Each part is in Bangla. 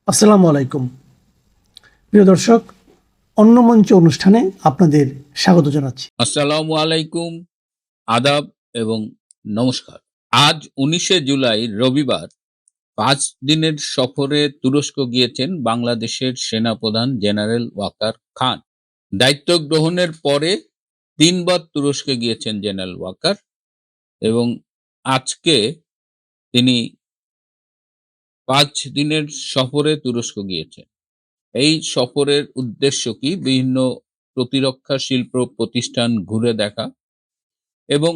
আসসালামু আলাইকুম প্রিয় দর্শক, অন্য মঞ্চ অনুষ্ঠানে আপনাদের স্বাগত জানাচ্ছি। আসসালামু আলাইকুম, আদাব এবং নমস্কার। আজ 19শে জুলাই রবিবার 5 দিনের সফরে তুরস্ক গিয়েছেন বাংলাদেশের সেনাপ্রধান জেনারেল ওয়াকার খান। দায়িত্ব গ্রহণের পরে 3 বার তুরস্কে গিয়েছেন জেনারেল ওয়াকার এবং আজকে তিনি 5 দিনের সফরে তুরস্ক গিয়েছেন। এই সফরের উদ্দেশ্য কি? বিভিন্ন প্রতিরক্ষা শিল্প প্রতিষ্ঠান ঘুরে দেখা এবং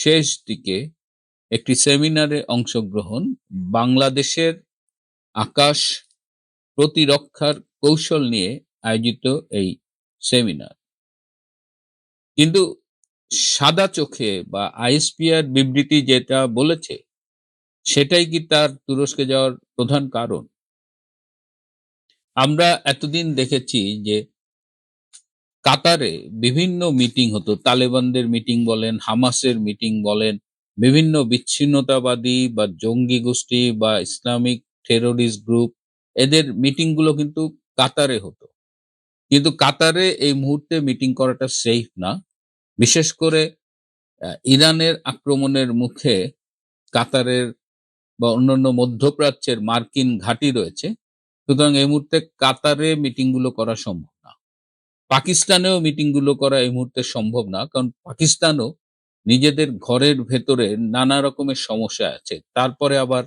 শেষ দিকে একটি সেমিনারে অংশগ্রহণ, বাংলাদেশের আকাশ প্রতিরক্ষার কৌশল নিয়ে আয়োজিত এই সেমিনার। কিন্তু সাদা চোখে বা আইএসপিআর বিবৃতি যেটা বলেছে সেটাই কি তার তুরস্কে যাওয়ার প্রধান কারণ? আমরা এতদিন দেখেছি যে কাতারে বিভিন্ন মিটিং হতো, তালেবানদের মিটিং বলেন, হামাসের মিটিং বলেন, বিভিন্ন বিচ্ছিন্নতাবাদী বা জঙ্গি গোষ্ঠী বা ইসলামিক টেরোরিস্ট গ্রুপ, এদের মিটিং গুলো কিন্তু কাতারে হতো। কিন্তু কাতারে এই মুহূর্তে মিটিং করাটা সেফ না। বিশেষ করে ইরানের আক্রমণের মুখে কাতারের বা অন্যান্য মধ্যপ্রাচ্যের মার্কিন ঘাঁটি রয়েছে। সুতরাং এই মুহূর্তে কাতারে মিটিং গুলো করা সম্ভব না। পাকিস্তানেও মিটিং গুলো করা এই মুহূর্তে সম্ভব না, কারণ পাকিস্তানও নিজেদের ঘরের ভেতরে নানা রকমের সমস্যা আছে। তারপরে আবার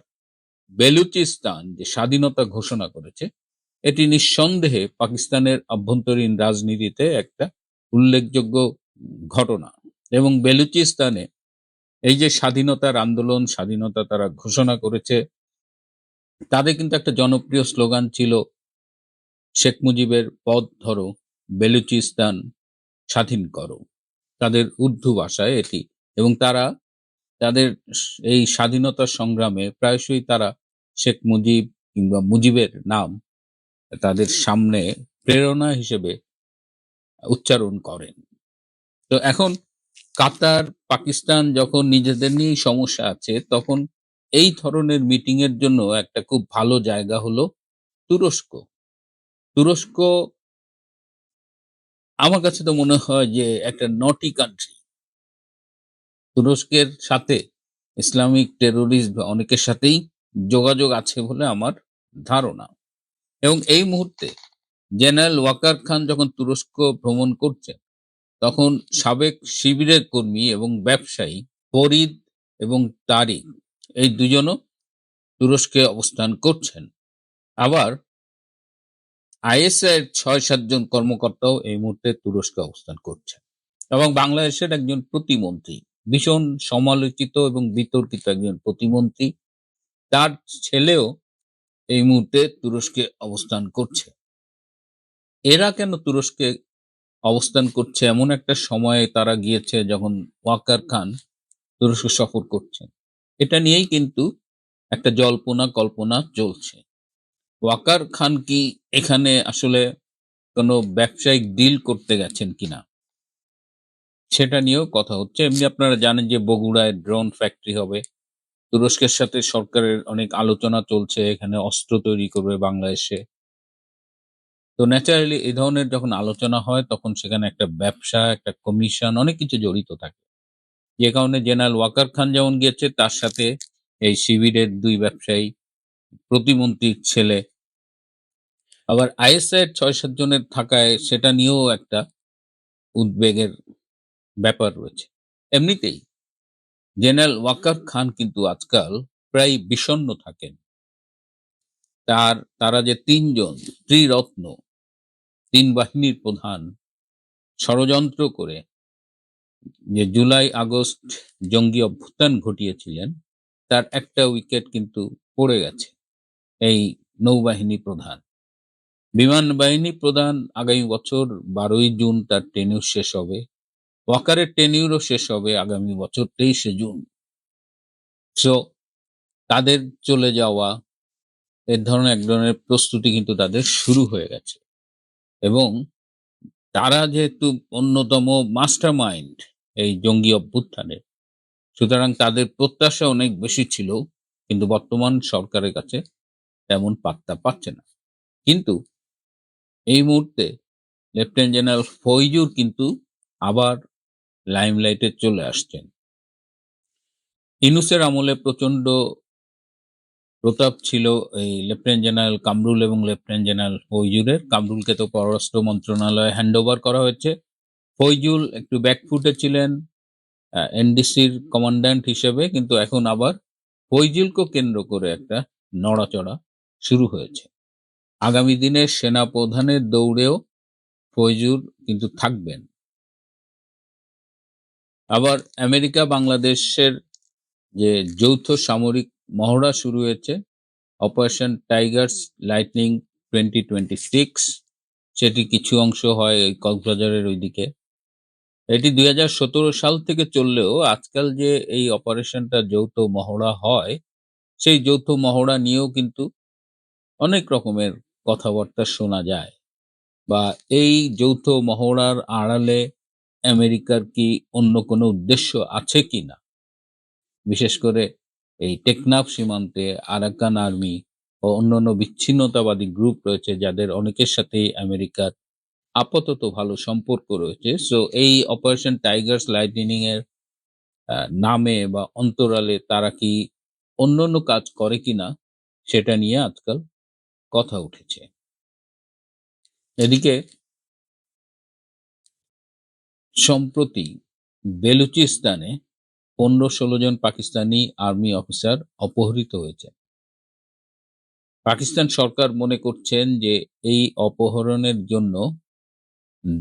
বেলুচিস্তান যে স্বাধীনতা ঘোষণা করেছে, এটি নিঃসন্দেহে পাকিস্তানের আভ্যন্তরীণ রাজনীতিতে একটা উল্লেখযোগ্য ঘটনা। এবং বেলুচিস্তানে এই যে স্বাধীনতার আন্দোলন, স্বাধীনতা তারা ঘোষণা করেছে, তাদের কিন্তু একটা জনপ্রিয় স্লোগান ছিল, শেখ মুজিবের পথ ধরো, বেলুচিস্তান স্বাধীন করো। তাদের উর্দু ভাষায় এটি। এবং তারা তাদের এই স্বাধীনতা সংগ্রামে প্রায়শই তারা শেখ মুজিব কিংবা মুজিবের নাম তাদের সামনে প্রেরণা হিসেবে উচ্চারণ করেন। তো এখন কাতার, পাকিস্তান যখন নিজেদের নিয়েই সমস্যা আছে, তখন এই ধরনের মিটিং এর জন্য একটা খুব ভালো জায়গা হলো তুরস্ক। তুরস্ক আমার কাছে তো মনে হয় যে একটা নটি কান্ট্রি। তুরস্কের সাথে ইসলামিক টেরোরিস্ট অনেকের সাথেই যোগাযোগ আছে বলে আমার ধারণা। এবং এই মুহূর্তে জেনারেল ওয়াকার খান যখন তুরস্ক ভ্রমণ করছেন, তখন সাবেক শিবিরের কর্মী এবং ব্যবসায়ী ফরিদ এবং তারিক, এই দুজনও তুরস্কে অবস্থান করছেন। আবার আইএসআই এর ৬-৭ জন কর্মকর্তাও এই মুহূর্তে তুরস্কে অবস্থান করছেন। এবং বাংলাদেশের একজন প্রতিমন্ত্রী, ভীষণ সমালোচিত এবং বিতর্কিত একজন প্রতিমন্ত্রী, তার ছেলেও এই মুহূর্তে তুরস্কে অবস্থান করছে। এরা কেন তুরস্কে অবস্থান করছে? এমন একটা সময়ে তারা গিয়েছে যখন ওয়াকার খান তুরস্ক সফর করছেন। এটা নিয়েই কিন্তু একটা জল্পনা কল্পনা চলছে। ওয়াকার খান কি এখানে আসলে কোনো ব্যবসায়িক ডিল করতে গেছেন কিনা, সেটা নিয়েও কথা হচ্ছে। এমনি আপনারা জানেন যে বগুড়ায় ড্রোন ফ্যাক্টরি হবে। তুরস্কের সাথে সরকারের অনেক আলোচনা চলছে, এখানে অস্ত্র তৈরি করবে বাংলাদেশে। তো ন্যাচারালি এই ধরনের যখন আলোচনা হয়, তখন সেখানে একটা ব্যবসা, একটা কমিশন, অনেক কিছু জড়িত থাকে। যে কারণে জেনারেল ওয়াকার খান যেমন গিয়েছে, তার সাথে এই শিবিরের 2 ব্যবসায়ী, প্রতিমন্ত্রীর ছেলে, আবার আইএসআই এর ৬-৭ জনের থাকায় সেটা নিয়েও একটা উদ্বেগের ব্যাপার রয়েছে। এমনিতেই জেনারেল ওয়াকার খান কিন্তু আজকাল প্রায় বিষণ্ণ থাকেন। তারা যে 3 জন ত্রিরত্ন, 3 বাহিনীর প্রধান ষড়যন্ত্র করে যে জুলাই আগস্ট জঙ্গি অভ্যুত্থান ঘটিয়েছিলেন, তার একটা উইকেট কিন্তু পড়ে গেছে এই নৌবাহিনী প্রধান। বিমান বাহিনী প্রধান আগামী বছর 12ই জুন তার টেনিউর শেষ হবে। ওয়াকারের টেনিউরও শেষ হবে আগামী বছর 23শে জুন। সো তাদের চলে যাওয়া, এক ধরনের প্রস্তুতি কিন্তু তাদের শুরু হয়ে গেছে। এবং তারা যেহেতু অন্যতম মাস্টারমাইন্ড এই জঙ্গি অভ্যুত্থানের, সুতরাং তাদের প্রত্যাশা অনেক বেশি ছিল, কিন্তু বর্তমান সরকারের কাছে তেমন পাত্তা পাচ্ছে না। কিন্তু এই মুহূর্তে লেফটেন্যান্ট জেনারেল ফৈজুর কিন্তু আবার লাইমলাইটে চলে আসছেন। ইউনূসের আমলে প্রচন্ড প্রতাপ ছিল এই লেফটেন্যান্ট জেনারেল কামরুল এবং লেফটেন্যান্ট জেনারেল ফৈজুরের। কামরুলকে তো পররাষ্ট্র মন্ত্রণালয়ে হ্যান্ডওভার করা হয়েছে। ফৈজুল একটু ব্যাকফুটে ছিলেন এনডিসির কমান্ড্যান্ট হিসেবে, কিন্তু এখন আবার ফৈজুলকে কেন্দ্র করে একটা নড়াচড়া শুরু হয়েছে। আগামী দিনে সেনা প্রধানের দৌড়েও ফৈজুল কিন্তু থাকবেন। আবার আমেরিকা বাংলাদেশের যে যৌথ সামরিক মহড়া শুরু হয়েছে, অপারেশন টাইগার্স লাইটনিং 2026, সেটি কিছু অংশ হয় এই কক্সবাজারের ওইদিকে। এটি 2017 সাল থেকে চললেও আজকাল যে এই অপারেশনটা যৌথ মহড়া হয়, সেই যৌথ মহড়া নিয়েও কিন্তু অনেক রকমের কথাবার্তা শোনা যায়। বা এই যৌথ মহড়ার আড়ালে আমেরিকার কি অন্য কোনো উদ্দেশ্য আছে কিনা, বিশেষ করে এই টেকনাফ সীমান্তে আরাকান আর্মি ও অন্যান্য বিচ্ছিন্নতাবাদী গ্রুপ রয়েছে, যাদের অনেকের সাথেই আমেরিকার আপাতত ভালো সম্পর্ক রয়েছে। সো এই অপারেশন টাইগার্স লাইটনিং এর নামে বা অন্তরালে তারা কি অন্যান্য কাজ করে কিনা, সেটা নিয়ে আজকাল কথা উঠেছে। এদিকে সম্প্রতি বেলুচিস্তানে 15-16 জন পাকিস্তানি আর্মি অফিসার অপহৃত হয়েছে। পাকিস্তান সরকার মনে করছেন যে এই অপহরণের জন্য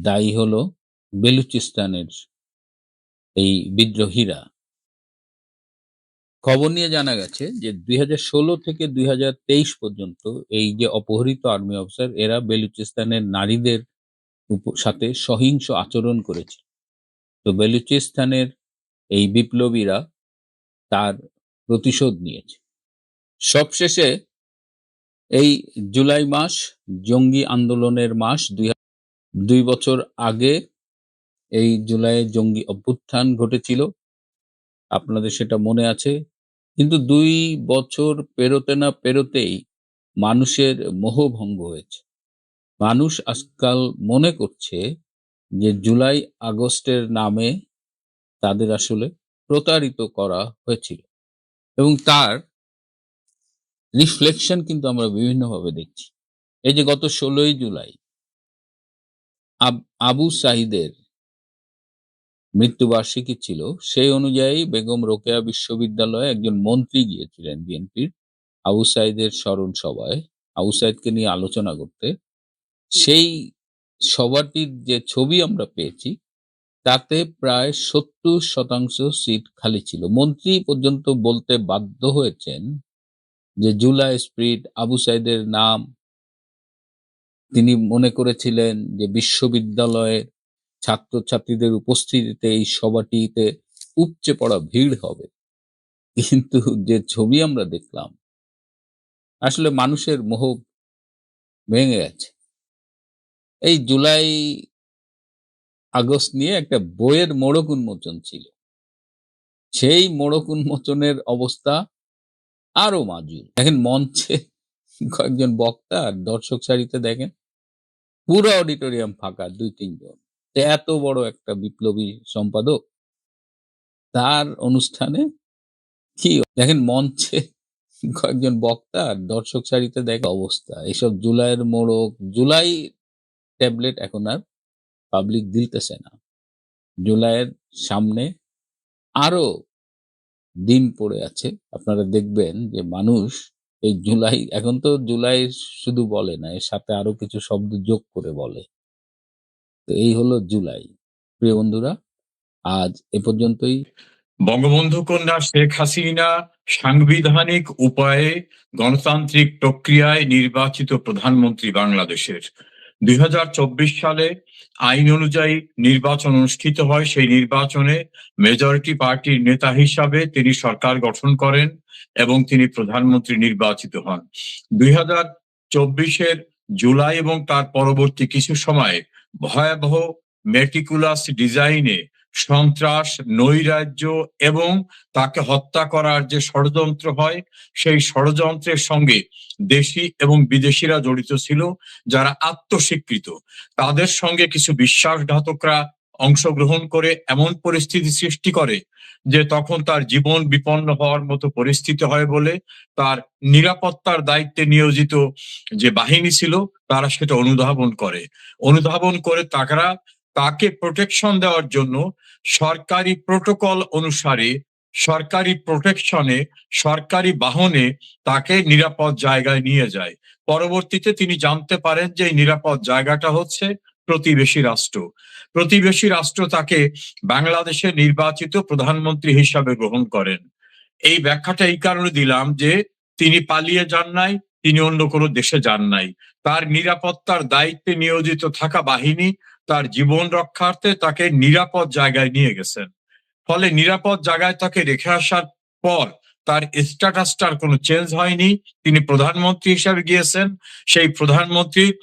দায়ী হলো বেলুচিস্তানের এই বিদ্রোহীরা। খবর নিয়ে জানা গেছে যে 2016 থেকে 2023 পর্যন্ত এই যে অপহৃত আর্মি অফিসার, এরা বেলুচিস্তানের নারীদের সাথে সহিংস আচরণ করেছে। তো বেলুচিস্তানের এই বিপ্লবীরা তার প্রতিশোধ নিয়েছে। সবশেষে এই জুলাই মাস জঙ্গি আন্দোলনের মাস। 2 বছর আগে এই জুলাইয়ে জঙ্গি অভ্যুত্থান ঘটেছিল, আপনাদের সেটা মনে আছে। কিন্তু 2 বছর পেরোতে না পেরোতেই মানুষের মোহভঙ্গ হয়েছে। মানুষ আজকাল মনে করছে যে জুলাই আগস্টের নামে তাদের আসলে প্রতারিত করা হয়েছিল, এবং তার রিফ্লেকশন কিন্তু আমরা বিভিন্নভাবে দেখছি। এই যে গত 16ই জুলাই আবু সাঈদের মৃত্যুবার্ষিকী ছিল, সেই অনুযায়ী বেগম রোকেয়া বিশ্ববিদ্যালয়ে একজন মন্ত্রী গিয়েছিলেন বিএনপির আবু সাঈদের স্মরণ সভায় আবু সাঈদকে নিয়ে আলোচনা করতে। সেই সভাটির যে ছবি আমরা পেয়েছি, তাতে প্রায় 70% সিট খালি ছিল। মন্ত্রী পর্যন্ত বলতে বাধ্য হয়েছেন যে জুলাই স্পিরিট, আবু সাঈদের নাম তিনি মনে করেছিলেন যে বিশ্ববিদ্যালয়ের ছাত্রছাত্রীদের উপস্থিতিতে এই সভাটিতে উপচে পড়া ভিড় হবে। কিন্তু যে ছবি আমরা দেখলাম, আসলে মানুষের মোহ ভেঙে গেছে। এই জুলাই আগস্ট নিয়ে একটা বইয়ের মোড়ক উন্মোচন ছিল, সেই মোড়ক উন্মোচনের অবস্থা আরো মাজুর। দেখেন মঞ্চে কয়েকজন বক্তা আর দর্শক সারিতে দেখেন পুরো অডিটোরিয়াম ফাঁকা, 2-3 জন। এত বড় একটা বিপ্লবী সম্পাদক, তার অনুষ্ঠানে কি দেখেন মঞ্চে কয়েকজন বক্তা আর দর্শক সারিতে দেখে অবস্থা। এসব জুলাইয়ের মোড়ক, জুলাই ট্যাবলেট এখন আর পাবলিক দিতেছে না। জুলাইয়ের সামনে আরো দিন পড়ে আছে। আপনারা দেখবেন যে মানুষ এই জুলাই, এখন তো জুলাই শুধু বলে না, এর সাথে আরো কিছু শব্দ যোগ করে বলে। তো এই হলো জুলাই। প্রিয় বন্ধুরা, আজ এ পর্যন্তই। বঙ্গবন্ধু কন্যা শেখ হাসিনা সাংবিধানিক উপায়ে গণতান্ত্রিক প্রক্রিয়ায় নির্বাচিত প্রধানমন্ত্রী বাংলাদেশের। 2024 সালে আইন অনুযায়ী নির্বাচন অনুষ্ঠিত হয়। সেই নির্বাচনে মেজরিটি পার্টির নেতা হিসাবে তিনি সরকার গঠন করেন এবং তিনি প্রধানমন্ত্রী নির্বাচিত হন। 2024 জুলাই এবং তার পরবর্তী কিছু সময় ভয়াবহ মেটিকুলাস ডিজাইনে সন্ত্রাস, নৈরাজ্য এবং তাকে হত্যা করার যে ষড়যন্ত্র হয়, সেই ষড়যন্ত্রের সঙ্গে দেশি এবং বিদেশিরা জড়িত ছিল, যারা আত্মস্বীকৃত। তাদের সঙ্গে কিছু বিশ্বাসঘাতকরা অংশগ্রহণ করে এমন পরিস্থিতি সৃষ্টি করে যে তখন তার জীবন বিপন্ন হওয়ার মতো পরিস্থিতি হয় বলে তার নিরাপত্তার দায়িত্বে নিয়োজিত যে বাহিনী ছিল তারা সেটা অনুধাবন করে তাকে প্রোটেকশন দেওয়ার জন্য সরকারি প্রোটোকল অনুসারে সরকারি প্রোটেকশনে সরকারি বাহনে তাকে নিরাপদ জায়গায় নিয়ে যায়। পরবর্তীতে তিনি জানতে পারেন যে এই নিরাপদ জায়গাটা হচ্ছে প্রতিবেশী রাষ্ট্র। প্রতিবেশী রাষ্ট্র তাকে বাংলাদেশের নির্বাচিত প্রধানমন্ত্রী হিসাবে গ্রহণ করেন। এই ব্যাখ্যাটা এই কারণে দিলাম যে তিনি পালিয়ে যান নাই, তিনি অন্য কোনো দেশে যান নাই। তার নিরাপত্তার দায়িত্বে নিয়োজিত থাকা বাহিনী তার জীবন রক্ষার্থে তাকে নিরাপদ জায়গায় নিয়ে গেছেন। ফলে নিরাপদ জায়গায় তাকে রেখে আসার পর তার স্ট্যাটাসটার কোনো চেঞ্জ হয়নি। তিনি প্রধানমন্ত্রী হিসাবে গিয়েছেন। সেই প্রধানমন্ত্রীর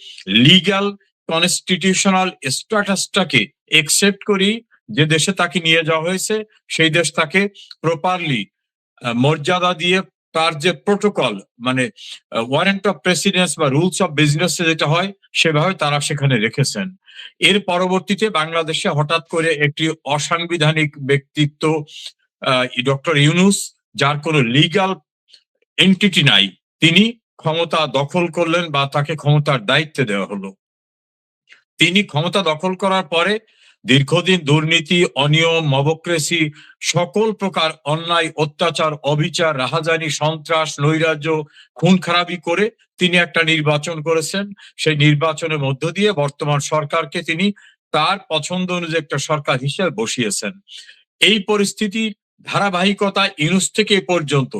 লিগ্যাল কনস্টিটিউশনাল স্ট্যাটাসটাকে একসেপ্ট করি যে দেশে তাকে নিয়ে যাওয়া হয়েছে, সেই দেশ তাকে প্রপারলি মর্যাদা দিয়ে তার যে প্রোটোকল মানে ওয়ারেন্ট অফ প্রেসিডেন্স বা রুলস অফ বিজনেস যেটা হয় সেভাবে তারা সেখানে রেখেছেন। এর পরবর্তীতে বাংলাদেশে হঠাৎ করে একটি অসাংবিধানিক ব্যক্তিত্ব ডক্টর ইউনূস, যার কোনো লিগ্যাল এন্টিটি নাই, তিনি ক্ষমতা দখল করলেন বা তাকে ক্ষমতার দায়িত্ব দেওয়া হলো। তিনি ক্ষমতা দখল করার পরে দীর্ঘদিন দুর্নীতি, অনিয়ম, মবক্রেসি, সকল প্রকার অন্যায়, অত্যাচার, অবিচার, রাহাজানি, সন্ত্রাস, নৈরাজ্য, খুন খারাপি করে তিনি একটা নির্বাচন করেছেন। সেই নির্বাচনের মধ্য দিয়ে বর্তমান সরকারকে তিনি তার পছন্দ অনুযায়ী একটা সরকার হিসেবে বসিয়েছেন। এই পরিস্থিতির ধারাবাহিকতা ইউনূস থেকে এ পর্যন্ত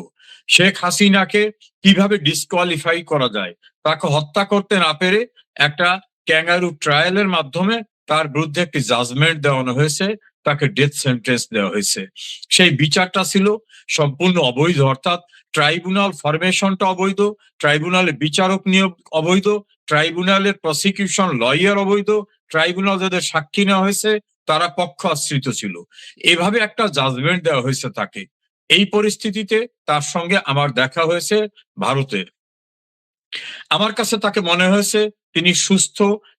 শেখ হাসিনাকে কিভাবে ডিসকোয়ালিফাই করা যায়, তাকে হত্যা করতে না পেরে একটা ক্যাঙ্গারু ট্রায়ালের মাধ্যমে তার বিরুদ্ধে একটি জাজমেন্ট দেওয়ানো হয়েছে, তাকে ডেথ সেন্টেন্স দেওয়া হয়েছে। সেই বিচারটা ছিল সম্পূর্ণ অবৈধ, অর্থাৎ ট্রাইব্যুনাল ফরমেশনটা অবৈধ, ট্রাইব্যুনালের বিচারক নিয়োগ অবৈধ, ট্রাইব্যুনালের প্রসিকিউশন লয়ার অবৈধ, ট্রাইব্যুনাল যাদের সাক্ষী নেওয়া হয়েছে তারা পক্ষ আশ্রিত ছিল। এভাবে একটা জাজমেন্ট দেওয়া হয়েছে তাকে। এই পরিস্থিতিতে তার সঙ্গে আমার দেখা হয়েছে ভারতের। আমার কাছে তাকে মনে হয়েছে তিনি সুস্থ,